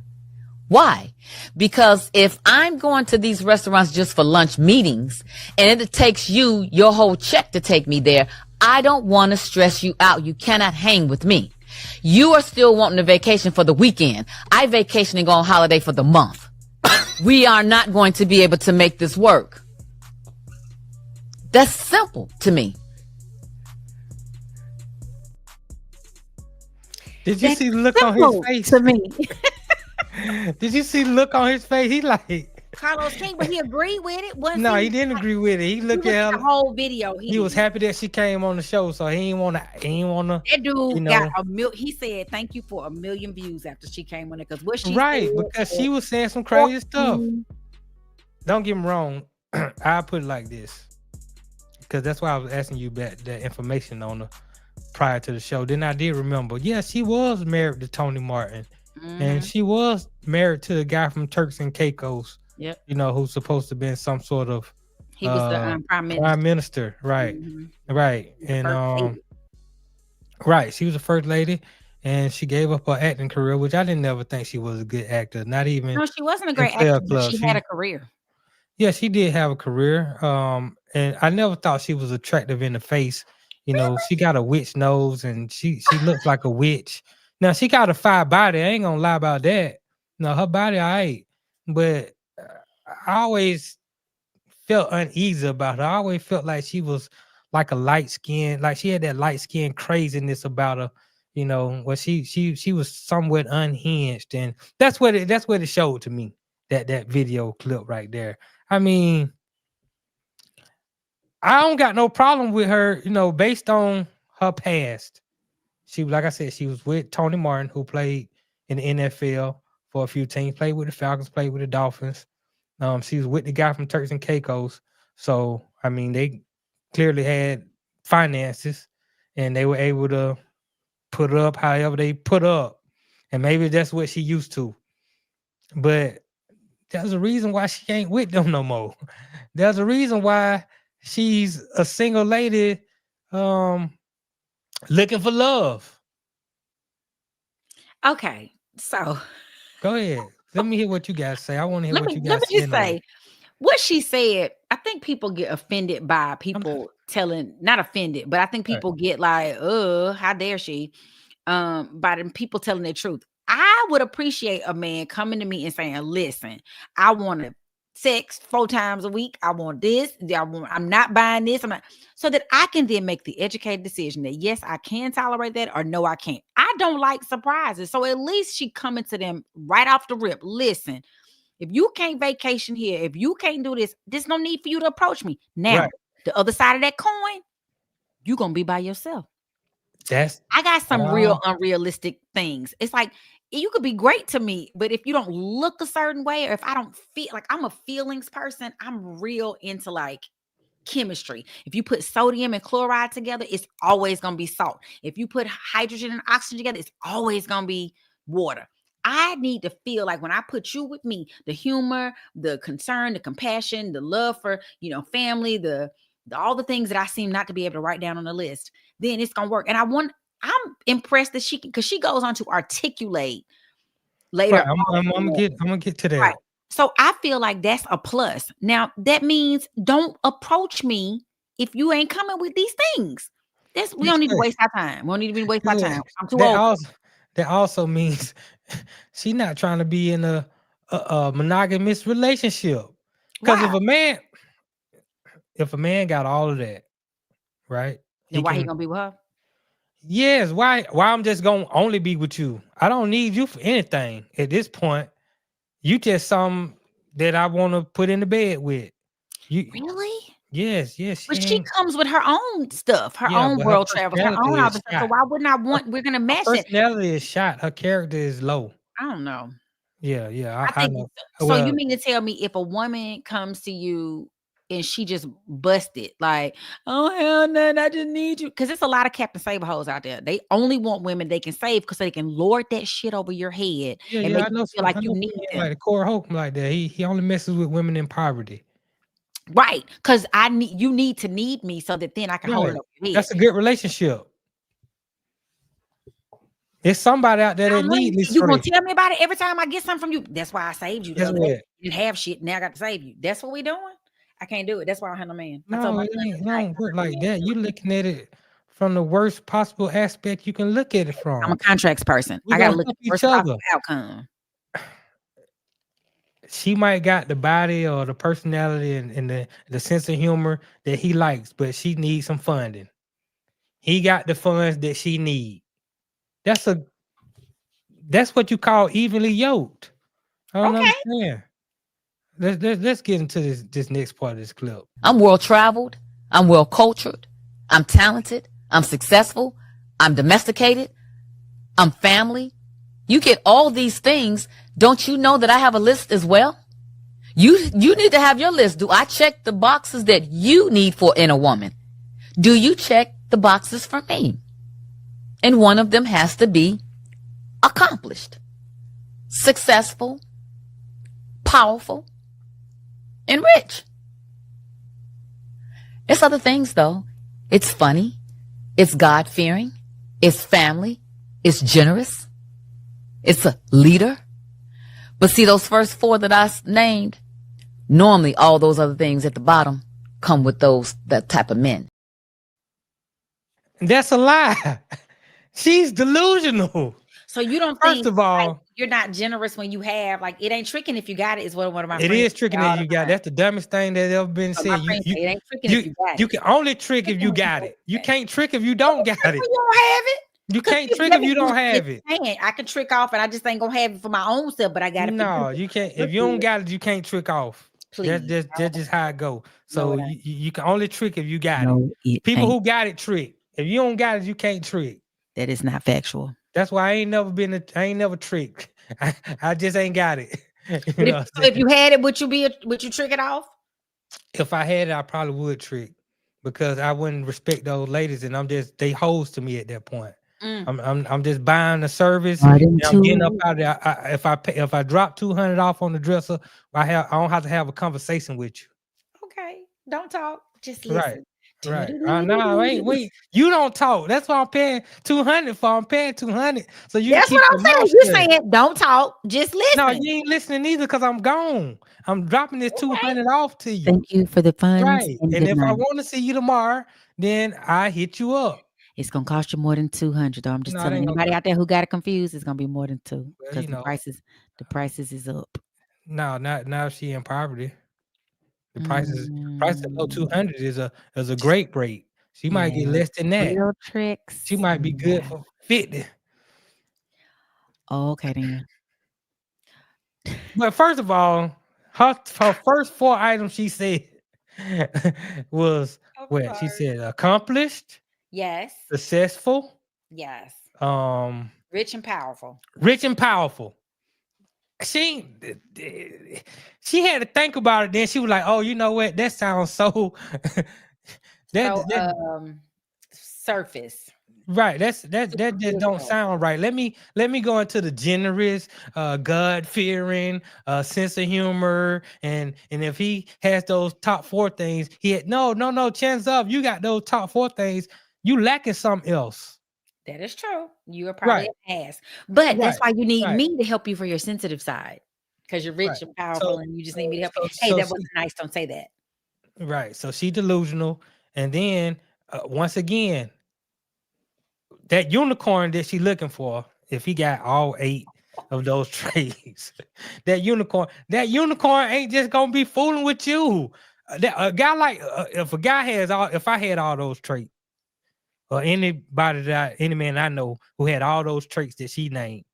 Why? Because if I'm going to these restaurants just for lunch meetings and it takes you your whole check to take me there, I don't want to stress you out. You cannot hang with me. You are still wanting a vacation for the weekend. I vacationing on holiday for the month. We are not going to be able to make this work. That's simple to me. Did you see the look on his face? To me. Did you see the look on his face? He like Carlos King, but he agreed with it. No, he didn't agree with it. He looked at her. The whole video. He was happy that she came on the show, so he ain't wanna. That dude got a million. He said, "Thank you for 1 million views after she came on it." Because what she said, because she was saying some crazy stuff. Don't get me wrong. I put it like this, because that's why I was asking you about that information on her prior to the show. Then I did remember. Yeah, she was married to Tony Martin, and she was married to the guy from Turks and Caicos. Yep. You know, who's supposed to be in some sort of he was the prime minister, right? Right, and right, she was the first lady, and she gave up her acting career, which I didn't ever think she was a good actor. Not even. No, she wasn't a great actor, but she had a career. Yeah, she did have a career. And I never thought she was attractive in the face. You know, she got a witch nose, and she looks like a witch. Now she got a fine body. I ain't gonna lie about that. No, her body, but I always felt uneasy about her. I always felt like she was like a light skin, like she had that light skin craziness about her. You know, where she was somewhat unhinged, and that's what it showed to me. That video clip right there. I mean, I don't got no problem with her, you know, based on her past. She, like I said, she was with Tony Martin, who played in the NFL for a few teams, played with the Falcons, played with the Dolphins. She was with the guy from Turks and Caicos. So, I mean, they clearly had finances, and they were able to put up however they put up. And maybe that's what she used to. But there's a reason why she ain't with them no more. There's a reason why she's a single lady looking for love. Okay, so go ahead. Let me hear what you guys say. I want to hear what you guys say. Let me say what she said. I think people get offended by people not offended, but I think people get like, how dare she? By them people telling the truth. I would appreciate a man coming to me and saying, listen, I want to sex 4 times a week. I want this. I'm not buying this. So that I can then make the educated decision that yes, I can tolerate that, or no, I can't. I don't like surprises. So at least she coming to them right off the rip. Listen, if you can't vacation here, if you can't do this, there's no need for you to approach me. Now, the other side of that coin, you're going to be by yourself. I got some real unrealistic things. It's like you could be great to me, but if you don't look a certain way, or if I don't feel like I'm a feelings person, I'm real into like chemistry. If you put sodium and chloride together, it's always going to be salt. If you put hydrogen and oxygen together, it's always going to be water. I need to feel like when I put you with me, the humor, the concern, the compassion, the love for, family, the all the things that I seem not to be able to write down on the list, then it's going to work. And I'm impressed that because she goes on to articulate later. Right, I'm gonna get to that. Right. So I feel like that's a plus. Now that means don't approach me if you ain't coming with these things. We don't need to waste our time. We don't need to waste our time. I'm too old. That also means she's not trying to be in a monogamous relationship. Because if a man got all of that, right? Then why he gonna be with her? Yes. Why I'm just gonna only be with you? I don't need you for anything at this point. You just something that I want to put in the bed with. Really? Yes. But she comes with her own stuff, her own world travels, her own other stuff. So why wouldn't I want? We're gonna match it. Her personality is shot. Her character is low. I don't know. Yeah. I think know. So. You mean to tell me if a woman comes to you and she just busted, like, oh hell no, I just need you, because there's a lot of Captain Save hoes out there. They only want women they can save because they can lord that shit over your head and make you feel like you need them. Like Corey Holcomb, like that. He only messes with women in poverty. Right, because you need to need me so that then I can hold it over your head. That's a good relationship. There's somebody out there that needs this. You gonna tell me about it every time I get something from you? That's why I saved you. You didn't have shit. Now I got to save you. That's what we doing. I can't do it. That's why I don't have no man. No, it don't work like that. You looking at it from the worst possible aspect you can look at it from. I'm a contracts person. I gotta look at the worst possible outcome. She might got the body or the personality and the sense of humor that he likes, but she needs some funding. He got the funds that she needs. That's what you call evenly yoked. I don't understand. Let's get into this next part of this clip. I'm well traveled. I'm well cultured. I'm talented. I'm successful. I'm domesticated. I'm family. You get all these things. Don't you know that I have a list as well? You need to have your list. Do I check the boxes that you need in a woman? Do you check the boxes for me? And one of them has to be accomplished, successful, powerful, and rich. It's other things though. It's funny. It's God-fearing. It's family. It's generous. It's a leader. But see, those first four that I named, normally all those other things at the bottom come with that type of men. That's a lie. She's delusional. So you don't think, first of all, like, you're not generous when you have, like, it ain't tricking if you got it, is what one of my friends. It is tricking if you got it. That's the dumbest thing that ever been said. It ain't tricking if you got it. You can only trick if you got it. You can't trick if you don't got it. You don't have it. You can't trick if you don't have it. I can trick off and I just ain't gonna have it for my own self, but I got it. No, you can't. If you don't got it, you can't trick off. Please. That's just how it go. So you can only trick if you got it. People who got it trick. If you don't got it, you can't trick. That is not factual. That's why I ain't never tricked. I just ain't got it. If you had it, would you trick it off? If I had it, I probably would trick, because I wouldn't respect those ladies, and they hoes to me at that point. I'm just buying the service. And I'm getting up out there. If I drop $200 off on the dresser, I don't have to have a conversation with you. Okay, don't talk. Just listen. Right. No, wait. You don't talk. That's why I'm paying $200 for. I'm paying $200. So you. That's what I'm saying. You're saying don't talk. Just listen. No, you ain't listening either, because I'm gone. I'm dropping this $200 off to you. Thank you for the funds. Right. And if I want to see you tomorrow, then I hit you up. It's gonna cost you more than $200. Though. I'm just telling anybody out there who got it confused, it's gonna be more than $200, because the prices is up. No, not now. She in poverty. The price below 200 is a great rate. She might get less than that. Real tricks. She might be good for 50. Oh, okay then. But first of all, her first 4 items she said was what she said: accomplished, yes, successful, Yes. Rich and powerful. Rich and powerful. She had to think about it. Then she was like, "Oh, you know what? That sounds so." Surface. Right. That just don't sound right. Let me go into the generous, God fearing, sense of humor, and if he has those top 4 things, he had no. Chance up, you got those top 4 things. You lacking something else. That is true. You are probably an ass, but that's why you need me to help you for your sensitive side, because you're rich and powerful, and you just need me to help you. Hey, that wasn't nice. Don't say that. Right. So she delusional, and then once again, that unicorn that she looking for, if he got all 8 of those traits, that unicorn ain't just gonna be fooling with you. A guy like if a guy has if I had all those traits, or any man I know who had all those traits that she named,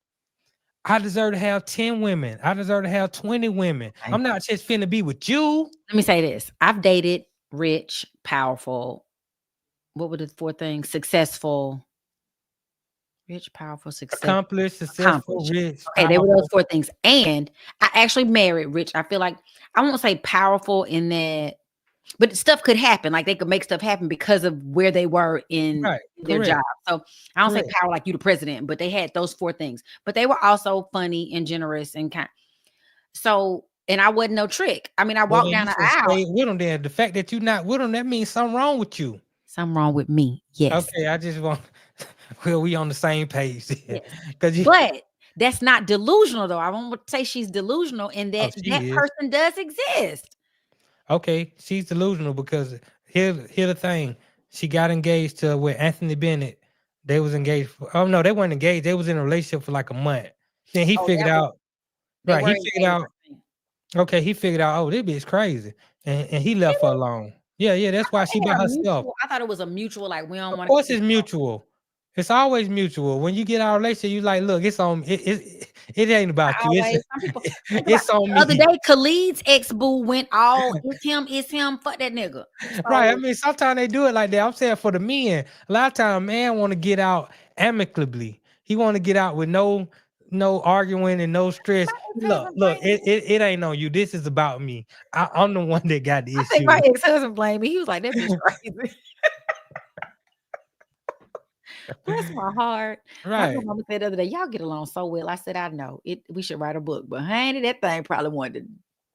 I deserve to have 10 women. I deserve to have 20 women. I'm not just finna be with you. Let me say this. I've dated rich, powerful. What were the 4 things? Successful. Rich, powerful, successful. Accomplished, successful, rich. Okay, they were those 4 things. And I actually married rich. I feel like, I won't say powerful in that, but stuff could happen. Like they could make stuff happen because of where they were in their job. So I don't say power like you the president, but they had those 4 things. But they were also funny and generous and kind. So, and I wasn't no trick. I mean, I walked down the aisle. With them there. The fact that you're not with them, that means something wrong with you. Something wrong with me. Yes. Okay, I just want. Well, we on the same page. Yes. But that's not delusional, though. I won't say she's delusional in that person does exist. Okay, she's delusional because here's the thing. She got engaged to with Anthony Bennett. They was engaged. Oh no, they weren't engaged. They was in a relationship for like a month. Then he figured out. Right, he figured out. Okay, he figured out. Oh, this bitch crazy, and he left her alone. Yeah. That's why she by herself. I thought it was a mutual. Like we don't want. Of course, it's mutual. It's always mutual. When you get out of a relationship, you like, look, it's on. It ain't about you. It's on me. The other day, Khalid's ex-boo went all, it's him, fuck that nigga. So, right. I mean, sometimes they do it like that. I'm saying for the men, a lot of times, man want to get out amicably. He want to get out with no arguing and no stress. Look, it ain't on you. This is about me. I'm the one that got the issue. I think my ex-husband blamed me. He was like, that bitch crazy. Bless my heart. Right. My mama said the other day, y'all get along so well. I said, I know it. We should write a book, but honey, that thing probably wanted to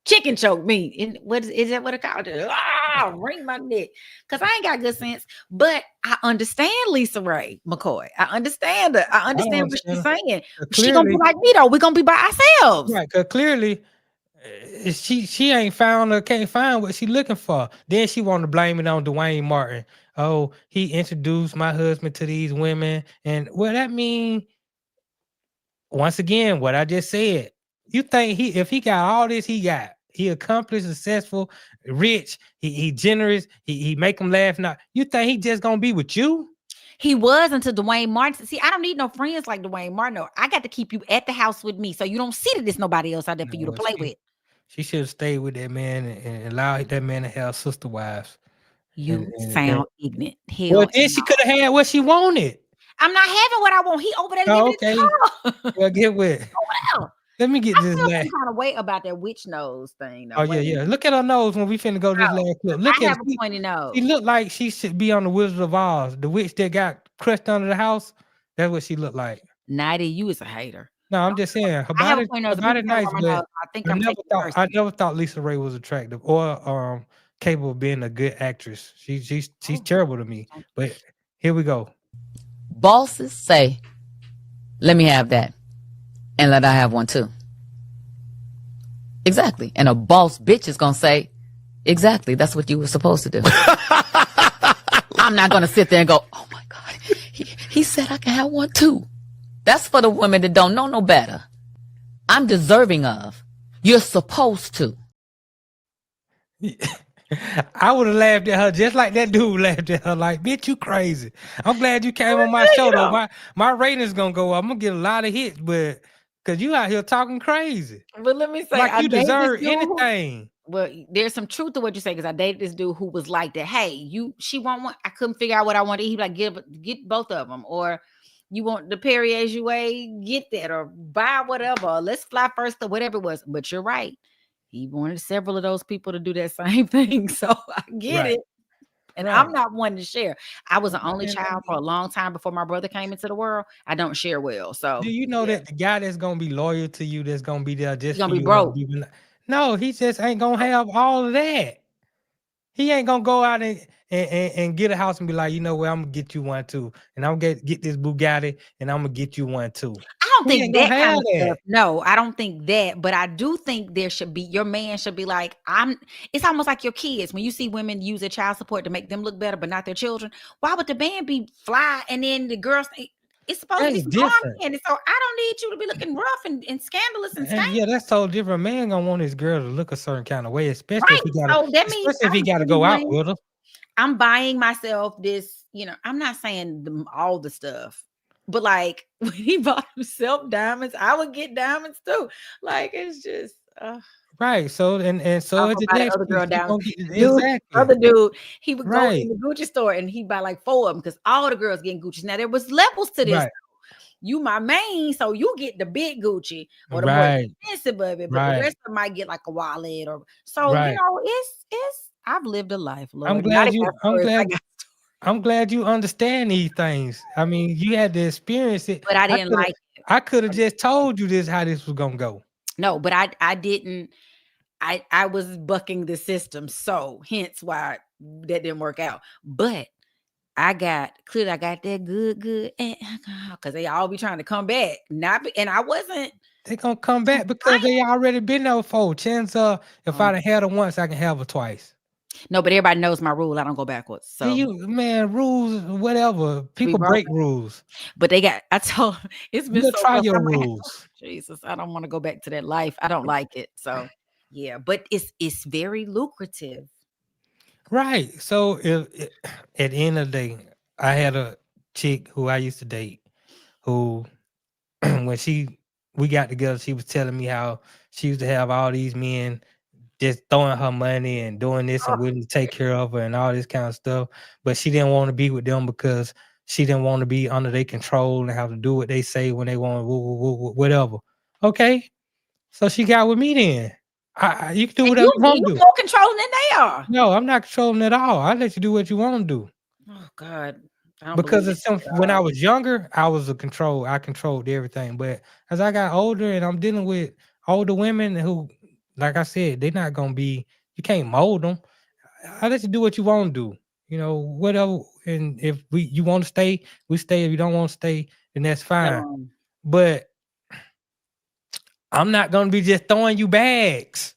chicken choke me. And what is that? What it called? Ring my neck, because I ain't got good sense. But I understand Lisa Ray McCoy. I understand her. I understand what she's saying. She gonna be like me though. We're gonna be by ourselves. Right? Because clearly, she can't find what she's looking for. Then she want to blame it on Dwayne Martin. Oh, he introduced my husband to these women. And well, that mean, once again, what I just said, you think if he got all this, he accomplished, successful, rich, he generous, he make them laugh. Now, you think he just gonna be with you? He was until Dwayne Martin. See, I don't need no friends like Dwayne Martin. No, I got to keep you at the house with me, so you don't see that there's nobody else out there for you to play with. She should have stayed with that man and allowed that man to have sister wives. You sound ignorant. Well, then she could have had what she wanted. I'm not having what I want. He over there. Okay. Well, get with. Let me get this. I feel some kind of way about that witch nose thing. Though. Oh yeah. Look at her nose when we finna go to this last clip. Look I have a pointy nose. She looked like she should be on the Wizard of Oz. The witch that got crushed under the house. That's what she looked like. Nutty, you is a hater. No, I'm just saying. Her body nice, but I never thought Lisa Ray was attractive or capable of being a good actress. She's terrible to me. But here we go. Bosses say, "Let me have that, and let I have one too." Exactly. And a boss bitch is gonna say, "Exactly. That's what you were supposed to do." I'm not gonna sit there and go, "Oh my God, he said I can have one too." That's for the women that don't know no better. I'm deserving of. You're supposed to. I would have laughed at her just like that dude laughed at her. Like, bitch, you crazy. I'm glad you came on my show though. My ratings gonna go up. I'm gonna get a lot of hits, but because you out here talking crazy. But let me say, like you deserve anything. Well, there's some truth to what you say, because I dated this dude who was like that. Hey, she want one. I couldn't figure out what I wanted. He like get both of them, or You want the Perrier Jouet, get that, or buy whatever. Or let's fly first or whatever it was. But you're right. He wanted several of those people to do that same thing. So I get it. And I'm not one to share. I was an only child for a long time before my brother came into the world. I don't share well. So do you know that the guy that's gonna be loyal to you, that's gonna be there just gonna for be you, broke. No, he just ain't gonna have all of that. He ain't gonna go out and get a house and be like, you know what, I'm gonna get you one too, and I'm gonna get this Bugatti, and I'm gonna get you one too. I don't think that kind of stuff. No, I don't think that. But I do think there should be, your man should be like, it's almost like your kids. When you see women use their child support to make them look better, but not their children, why would the man be fly and then the girls? It's supposed to be different. And so I don't need you to be looking rough and scandalous and stank. Yeah, that's so different. Man gonna want his girl to look a certain kind of way, especially if he gotta go out with her. I'm buying myself this, I'm not saying all the stuff, but like when he bought himself diamonds, I would get diamonds too. Like it's just right. So and so it's the other girl down. Exactly. Other dude, he would go in the Gucci store and he'd buy like 4 of them because all the girls getting Gucci. Now there was levels to this. Right. You my main, so you get the big Gucci or the more expensive of it, but the rest of them might get like a wallet or so. It's. I've lived a life. Lord. I'm glad you understand these things. I mean, you had to experience it, but I didn't like it. I could have just told you how this was gonna go. No, but I didn't. I was bucking the system, so hence why that didn't work out. But I got that good, because they all be trying to come back. And I wasn't. They gonna come back because they already been there before. Chance if I done had her once, I can have her twice. No, but everybody knows my rule. I don't go backwards. So rules, whatever. People break rules. But I told it's been so try your rules. Jesus, I don't want to go back to that life. I don't like it. So yeah, but it's very lucrative. Right. So if at the end of the day, I had a chick who I used to date who when we got together, she was telling me how she used to have all these men just throwing her money and doing this and willing to take care of her and all this kind of stuff. But she didn't want to be with them because she didn't want to be under their control and have to do what they say when they want whatever. Okay. So she got with me then. You can do whatever you want to do. You're more controlling than they are. No, I'm not controlling at all. I let you do what you want to do. Oh God. Because when I was younger, I was I controlled everything. But as I got older and I'm dealing with older women who, like I said, they're not gonna be. You can't mold them. I let you do what you want to do. Whatever. And if you want to stay, we stay. If you don't want to stay, then that's fine. But I'm not gonna be just throwing you bags.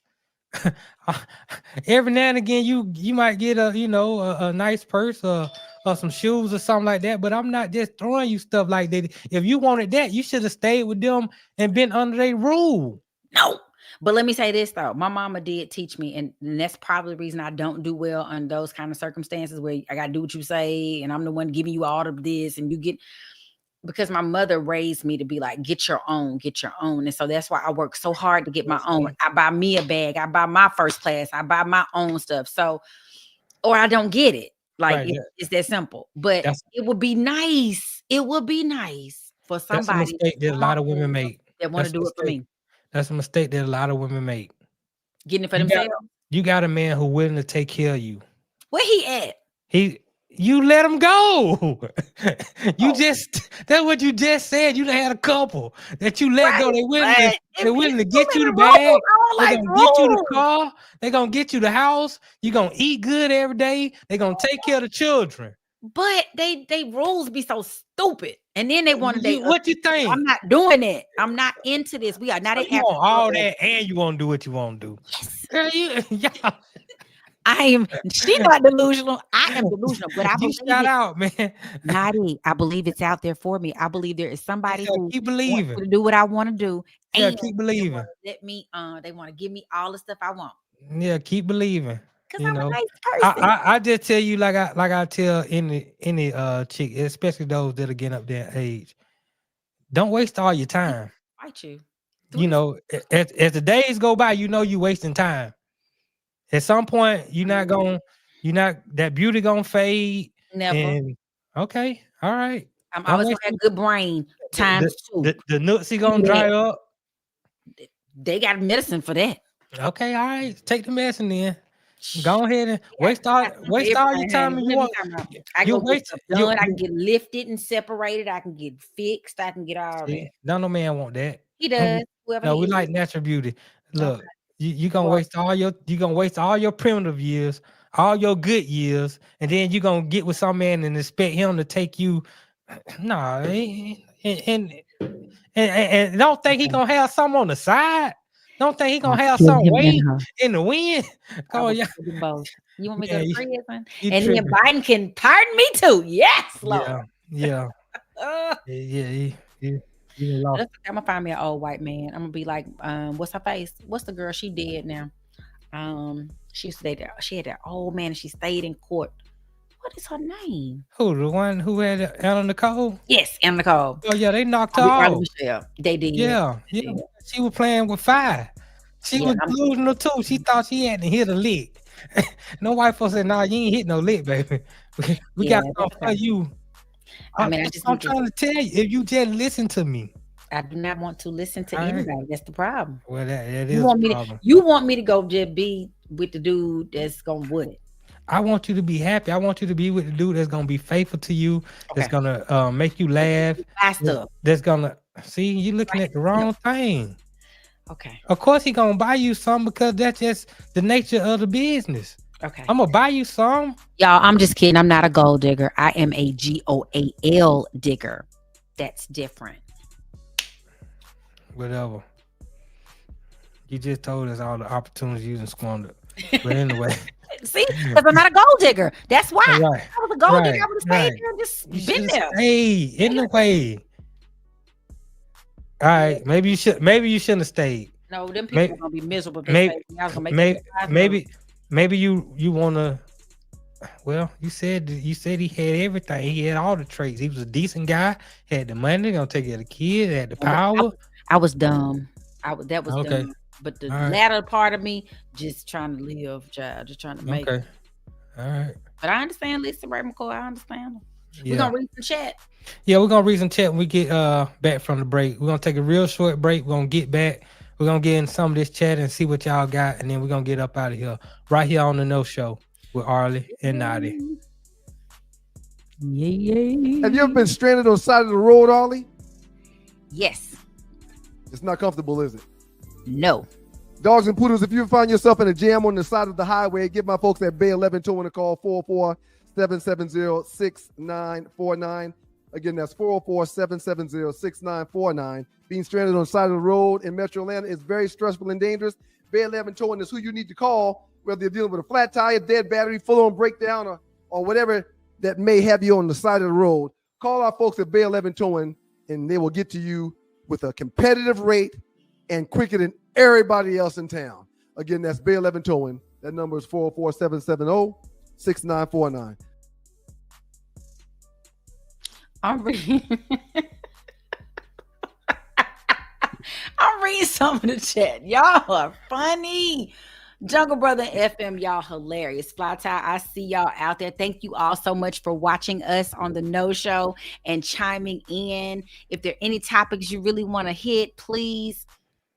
Every now and again, you might get a nice purse or some shoes or something like that. But I'm not just throwing you stuff like that. If you wanted that, you should have stayed with them and been under their rule. No. But let me say this though, my mama did teach me, and that's probably the reason I don't do well in those kind of circumstances where I gotta do what you say, and I'm the one giving you all of this, and you get, because my mother raised me to be like, get your own, and so that's why I work so hard to get my own. I buy me a bag, I buy my first class, I buy my own stuff, so or I don't get it. Like it's that simple. But it would be nice. It would be nice for somebody. That's a mistake that a lot of women make. That want to do it for me. That's a mistake that a lot of women make. Getting it for themselves. You got a man who willing to take care of you. Where he at? You let him go. That's what you just said. You had a couple that you let go. They're willing to get you the bag. They're gonna get you the car. They're gonna get you the house. You're gonna eat good every day. They're gonna take care of the children. But they rules be so stupid. And then they want to date. What you think? I'm not doing it. I'm not into this. We are not you want all that, and you want to do what you want to do. Yes. Girl, I am. She's not delusional. I am delusional. But I believe shout out, man. Notty, I believe it's out there for me. I believe there is somebody who keep believing to do what I want to do. Yeah, keep believing. Let me. They want to give me all the stuff I want. Yeah, keep believing. Because I'm a nice person. I just tell you like I tell any chick, especially those that are getting up there in age, don't waste all your time. Fight you. As the days go by, you wasting time. At some point, that beauty gonna fade. Never. Okay, all right. I'm always gonna have good brain times two. The nuts he gonna dry up. They got medicine for that. Okay, all right. Take the medicine then. Go ahead and waste all your time. I can get stuff done. I can get lifted and separated. I can get fixed. I can get all that. No man want that. He does. No, we like natural beauty. Look, you gonna waste all your primitive years, all your good years, and then you gonna get with some man and expect him to take you. Nah, and don't think he gonna have some on the side. Don't think he gonna have some weight in the wind. Oh yeah. You want me to go to prison? And then Biden can pardon me too. Yes, Lord. Yeah. I'm gonna find me an old white man. I'm gonna be like, what's her face? What's the girl? She dead now. She stayed there. She had that old man and she stayed in court. What is her name? Who, the one who had Anna Nicole? Yes, Anna Nicole. Oh yeah, they knocked her off. They did. Yeah. She was playing with fire. She was delusional too. She thought she had to hit a lick. No white folks said, "Nah, you ain't hit no lick, baby. We got something for you." I'm trying to tell you, if you just listen to me. I do not want to listen to anybody. That's the problem. Well, that is the problem. You want me to go just be with the dude that's gonna wood it. I want you to be happy. I want you to be with the dude that's gonna be faithful to you. That's gonna make you laugh. That's gonna see you looking at the wrong thing. Okay. Of course he gonna buy you some because that's just the nature of the business. Okay. I'm gonna buy you some. Y'all, I'm just kidding. I'm not a gold digger. I am a GOAL digger. That's different. Whatever. You just told us all the opportunities you done squandered. But anyway. See, because I'm not a gold digger. That's why. If I was a gold digger, I would have stayed there and just been there. Hey, in the way. All right, maybe you shouldn't have stayed. No, them people are gonna be miserable. Maybe you wanna. Well, you said he had everything. He had all the traits. He was a decent guy. Had the money. Gonna take care of the kids. Had the power. I was dumb. That was dumb. But the latter part of me, just trying to live, child, just trying to make it. All right. But I understand Lisa Ray McCoy. I understand. We're gonna read some chat. Yeah, we're gonna read some chat when we get back from the break. We're gonna take a real short break. We're gonna get back. We're gonna get in some of this chat and see what y'all got, and then we're gonna get up out of here. Right here on the No Show with Arle and Notty. Yeah. Have you ever been stranded on the side of the road, Arle? Yes. It's not comfortable, is it? No. Dogs and poodles, if you find yourself in a jam on the side of the highway, give my folks at Bay 11 Towing a call, 404-770-6949. Again, that's 404-770-6949. Being stranded on the side of the road in Metro Atlanta is very stressful and dangerous. Bay 11 Towing is who you need to call, whether you're dealing with a flat tire, dead battery, full-on breakdown, or whatever that may have you on the side of the road. Call our folks at Bay 11 Towing, and they will get to you with a competitive rate and quicker than everybody else in town. Again, that's Bay 11 Towing. That number is 404-770-6949. I'm reading some of the chat. Y'all are funny. Jungle Brother FM, y'all hilarious. Fly Tie, I see y'all out there. Thank you all so much for watching us on the No Show and chiming in. If there are any topics you really want to hit, please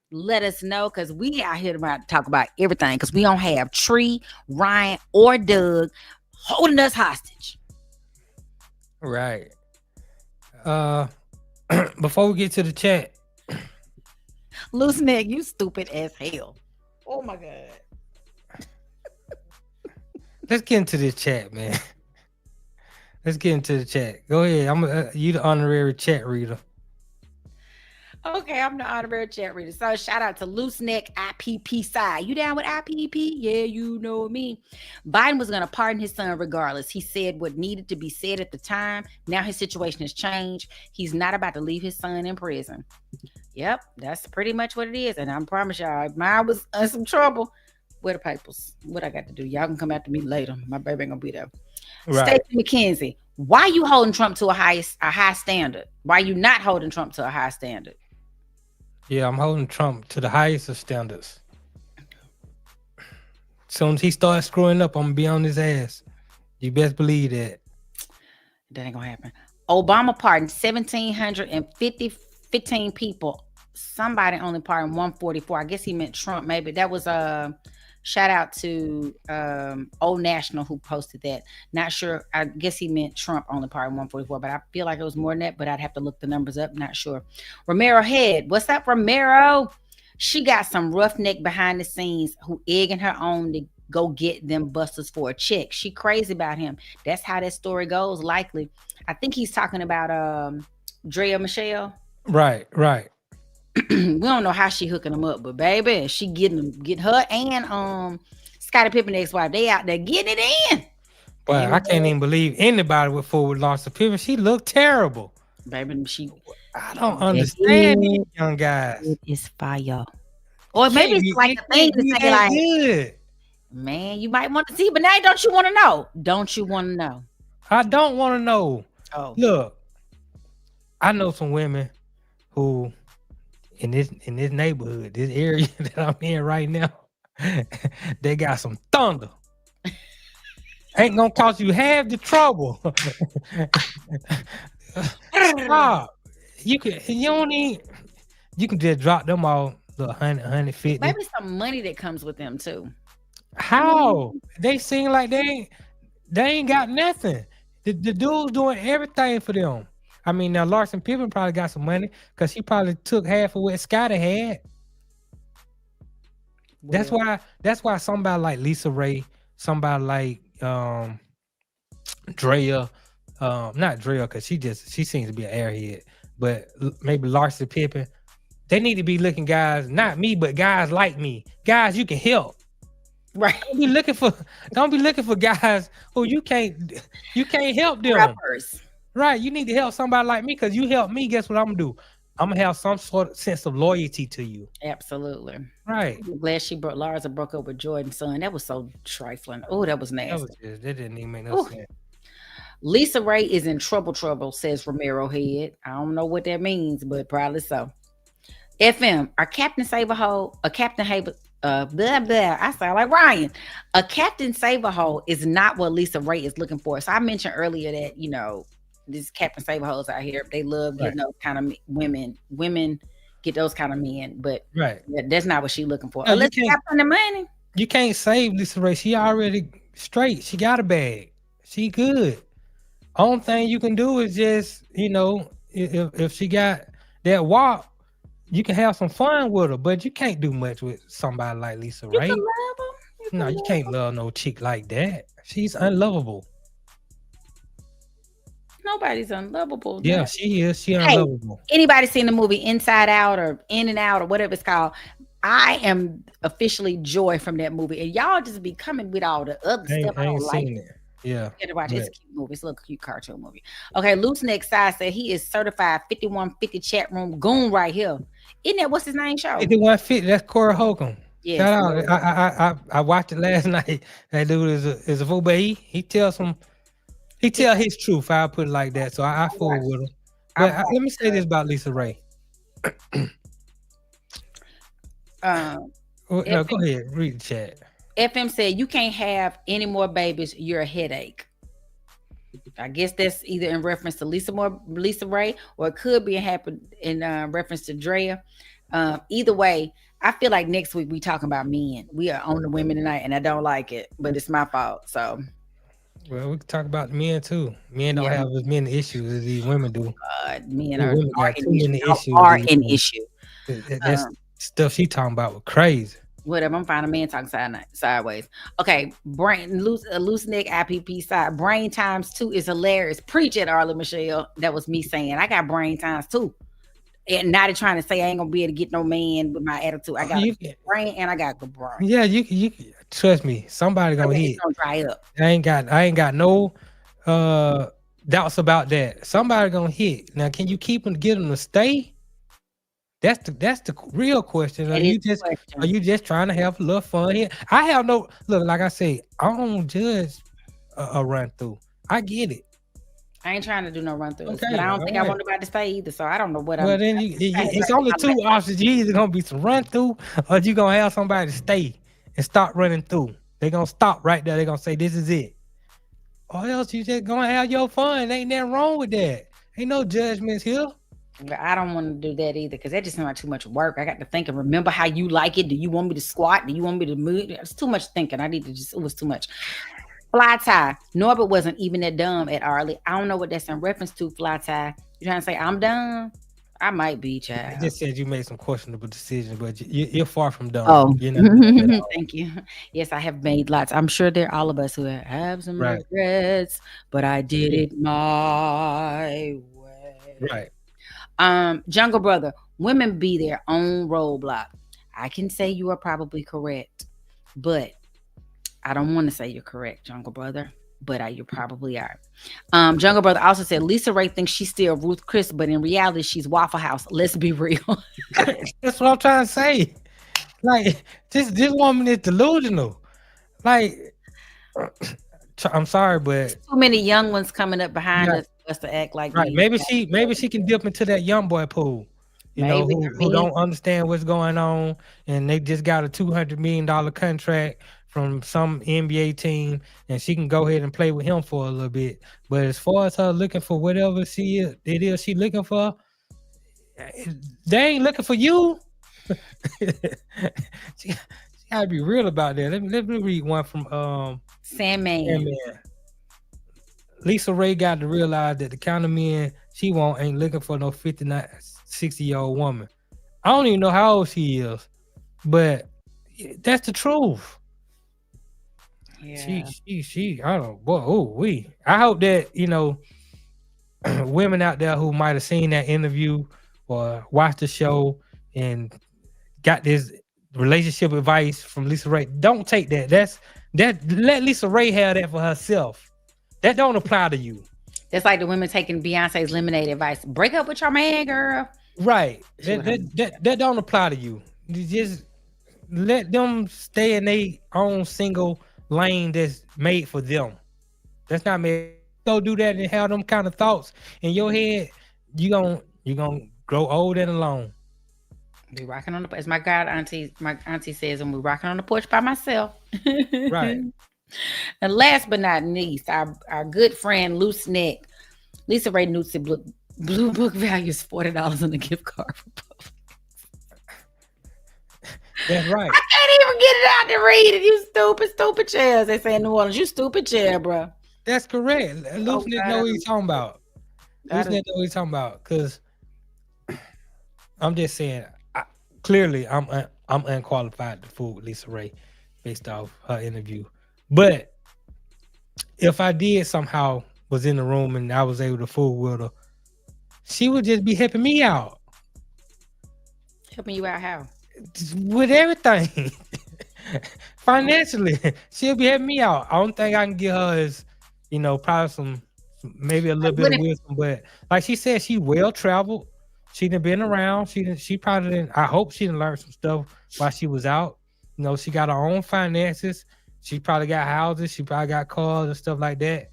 let us know, because we out here to talk about everything, because we don't have Tree, Ryan, or Doug holding us hostage. Right. Before we get to the chat, Loose neck, you stupid as hell. Oh my God. Let's get into the chat, man. Let's get into the chat. Go ahead. You the honorary chat reader. Okay, I'm the honorary chat reader. So shout out to Loose Neck IPP side. You down with IPP? Yeah, you know me. Biden was going to pardon his son regardless. He said what needed to be said at the time. Now his situation has changed. He's not about to leave his son in prison. Yep, that's pretty much what it is. And I promise y'all, if mine was in some trouble, where the papers? What I got to do? Y'all can come after me later. My baby ain't gonna be there. Right. Stacey McKenzie, why are you holding Trump to a high standard? Why are you not holding Trump to a high standard? Yeah, I'm holding Trump to the highest of standards. As soon as he starts screwing up, I'm gonna be on his ass. You best believe that. That ain't gonna happen. Obama pardoned 1,715 people. Somebody only pardoned 144. I guess he meant Trump. Maybe that was shout out to Old National who posted that. Not sure. I guess he meant Trump only pardoned 144, but I feel like it was more than that. But I'd have to look the numbers up. Not sure. Romero Head, what's up, Romero? She got some roughneck behind the scenes who egging her on to go get them busters for a check. She crazy about him. That's how that story goes. Likely, I think he's talking about Draye Michelle. Right. We don't know how she hooking them up, but baby, she getting her and Scottie Pippen ex-wife. They out there getting it in. But I can't even believe anybody would forward lost to Pippen. She looked terrible. Baby, I don't understand these young guys. It is fire. Or maybe it's like a thing to say like, good. Man, you might want to see, but now don't you want to know? Don't you want to know? I don't want to know. Oh, look, I know some women who in this neighborhood, this area that I'm in right now, they got some thunder. Ain't gonna cost you half the trouble. Stop. You can just drop them all the 100, 150. maybe some money that comes with them too. How? They seem like they ain't got nothing. The dude's doing everything for them. I mean, now Larson Pippen probably got some money because he probably took half of what Scottie had. That's why somebody like Lisa Ray, somebody like Draye, not Draye because she seems to be an airhead, but maybe Larson Pippen. They need to be looking guys, not me, but guys like me, guys you can help. Right. Don't be looking for guys who you can't help them. Rappers. Right. You need to help somebody like me because you help me. Guess what I'm gonna do? I'm gonna have some sort of sense of loyalty to you. Absolutely. Right. I'm glad Larsa broke up with Jordan's son. That was so trifling. Oh, that was nasty. That didn't even make no sense. Lisa Ray is in trouble, says Romero Head. I don't know what that means, but probably so. FM, are Captain Save-A-Hole, a Captain Haber, blah, blah. I sound like Ryan. A Captain Save-A-Hole is not what Lisa Ray is looking for. So I mentioned earlier that, these Captain Save-A-Holes out here, they love getting those kind of women. Women get those kind of men, but that's not what she's looking for. No, Unless you got the money. You can't save Lisa Ray. She already straight. She got a bag. She good. Only thing you can do is just, if she got that walk, you can have some fun with her, but you can't do much with somebody like Lisa Ray. No, you can't love no chick like that. She's unlovable. Nobody's unlovable. Yeah, she is. She unlovable. Anybody seen the movie Inside Out or In and Out or whatever it's called? I am officially Joy from that movie, and y'all just be coming with all the other stuff. I don't like it. Yeah, you gotta watch it. It's a cute movie. It's a little cute cartoon movie. Okay, Loose Neck Side said he is certified 5150 chat room goon right here. Isn't that what's his name? Show 5150. That's Corey Holcomb. Yeah, shout out. I watched it last night. That dude is a fool, but he tells his truth. I'll put it like that. So I fool with him. But let me say this about Lisa Ray. No, go ahead. Read the chat. FM said you can't have any more babies. You're a headache. I guess that's either in reference to Lisa Ray, or it could be in reference to Drea. Either way, I feel like next week we talking about men. We are on the women tonight, and I don't like it, but it's my fault. So, well, we can talk about men too. Men don't have as many issues as these women do. Men are an issue. That's stuff she talking about was crazy. Whatever, I'm fine. A man talking sideways. Okay, loose neck IPP side. Brain times 2 is hilarious. Preach it, Arle Michelle. That was me saying I got brain times 2. And not trying to say I ain't gonna be able to get no man with my attitude. I got brain and I got good brain. Yeah, you trust me. Somebody gonna hit. It's gonna dry up. I ain't got no doubts about that. Somebody gonna hit. Now, can you get them to stay? That's the real question. Are you just trying to have a little fun here? I have no look. Like I say, I don't judge a run through. I get it. I ain't trying to do no run through, but I don't think I want nobody to stay either. So I don't know what. Well, then it's only two options. You either gonna be some run through, or you gonna have somebody stay and start running through. They gonna stop right there. They gonna say this is it, or else you just gonna have your fun. Ain't nothing wrong with that. Ain't no judgments here. I don't want to do that either because that just seems like too much work. I got to think and remember how you like it. Do you want me to squat? Do you want me to move? It's too much thinking. It was too much. Fly tie. Norbert wasn't even that dumb at Arle. I don't know what that's in reference to, Fly tie. You trying to say I'm dumb? I might be, child. I just said you made some questionable decisions, but you're far from dumb. Oh, You're not thank you. Yes, I have made lots. I'm sure there are all of us who have some regrets, but I did it my way. Right. Jungle Brother, women be their own roadblock. I can say you are probably correct, but I don't want to say you're correct, Jungle Brother, but you probably are. Jungle Brother also said Lisa Ray thinks she's still Ruth Chris, but in reality, she's Waffle House. Let's be real. That's what I'm trying to say. Like, this woman is delusional. Like, I'm sorry, but too many young ones coming up behind us to act like right. Maybe she can dip into that young boy pool. You know, who don't understand what's going on, and they just got a $200 million contract from some NBA team, and she can go ahead and play with him for a little bit. But as far as her looking for whatever she looking for, they ain't looking for you. she gotta be real about that. Let me read one from Sandman. Lisa Ray got to realize that the kind of men she want ain't looking for no 59, 60-year-old woman. I don't even know how old she is, but that's the truth. Yeah. She I don't know. I hope that, you know, women out there who might have seen that interview or watched the show and got this relationship advice from Lisa Ray, don't take that. Let Lisa Ray have that for herself. That don't apply to you. That's like the women taking Beyonce's lemonade advice. Break up with your man, girl. Right. That don't apply to you. You just let them stay in their own single lane that's made for them. That's not made. Go do that and have them kind of thoughts in your head. You gonna grow old and alone. Be rocking on the, as my auntie says, I'm rocking on the porch by myself. Right. And last but not least, our good friend Loose Neck, Lisa Ray Newton Blue Book values $40 on the gift card for Publix. That's right. I can't even get it out to read it. You stupid chairs. They say in New Orleans, you stupid chair, bro. That's correct. Loose Neck know what he's talking about. Loose Neck know what he's talking about. Because I'm just saying, clearly I'm unqualified to fool with Lisa Ray based off her interview. But if I did somehow was in the room and I was able to fool with her, she would just be helping me out. Helping you out how? With everything. Financially. She'll be helping me out. I don't think I can get her as, you know, probably maybe a little bit of wisdom. But like she said, she well traveled. She done been around. She probably didn't. I hope she done learned some stuff while she was out. You know, she got her own finances. She probably got houses. She probably got cars and stuff like that.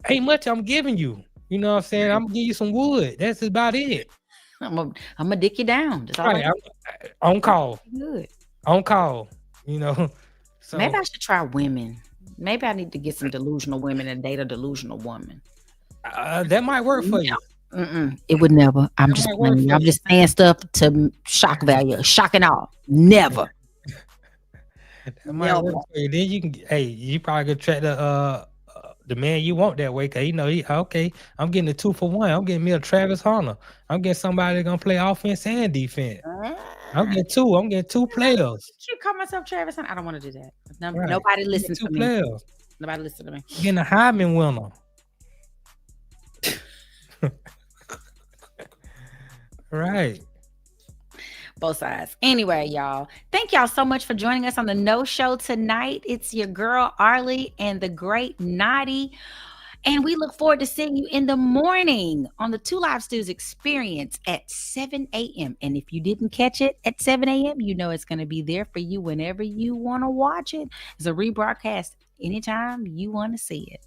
Ain't much I'm giving you. You know what I'm saying? I'm gonna give you some wood. That's about it. I'm gonna dick you down. That's all right. On call. Good. On call. You know. So maybe I should try women. Maybe I need to get some delusional women and date a delusional woman. That might work for you. It would never. I'm just saying stuff to shock value, shock and all. Never. That might work for you. Then you can. You probably could track the man you want that way. Cause you know, okay, I'm getting a 2-for-1. I'm getting me a Travis Hunter. I'm getting somebody that's gonna play offense and defense. I'm getting two players. You call myself Travis Hunter? I don't want to do that. Nobody listens to me. Players. Nobody listens to me. Getting a Heisman winner. Right. Both sides. Anyway, y'all, thank y'all so much for joining us on the No Show tonight. It's your girl Arle and the great Notty, and we look forward to seeing you in the morning on the Two Live Stews Experience at 7 a.m. And if you didn't catch it at 7 a.m., you know it's going to be there for you whenever you want to watch it. It's a rebroadcast anytime you want to see it.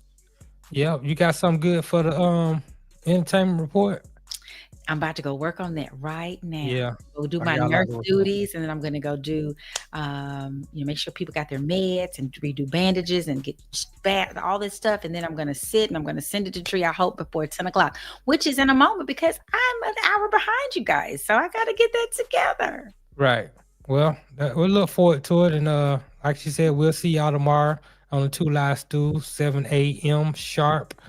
Yeah, you got something good for the entertainment report? I'm about to go work on that right now. Yeah. Go do I my got a lot nurse to work on. duties, and then I'm gonna go do, make sure people got their meds and redo bandages and get all this stuff, and then I'm gonna sit and I'm gonna send it to Tree. I hope before 10 o'clock, which is in a moment because I'm an hour behind you guys, so I gotta get that together. Right. Well, we'll look forward to it, and like she said, we'll see y'all tomorrow on the 2 Live Stew, 7 a.m. sharp.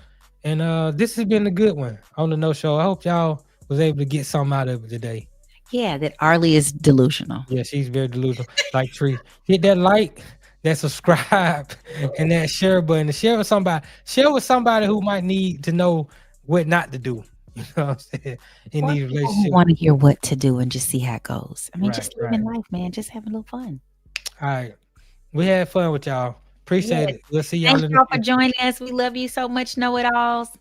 And this has been a good one on the No Show. I hope y'all was able to get something out of it today. Yeah, that Arle is delusional. Yeah, she's very delusional. Like Tree, hit that like, that subscribe, and that share button. Share with somebody. Share with somebody who might need to know what not to do. You know what I'm saying? In these relationships. Want to hear what to do and just see how it goes. I mean, Right, just living life, man. Just having a little fun. All right. We had fun with y'all. Appreciate it. We'll see y'all Thank in y'all the for joining us. We love you so much, know-it-alls.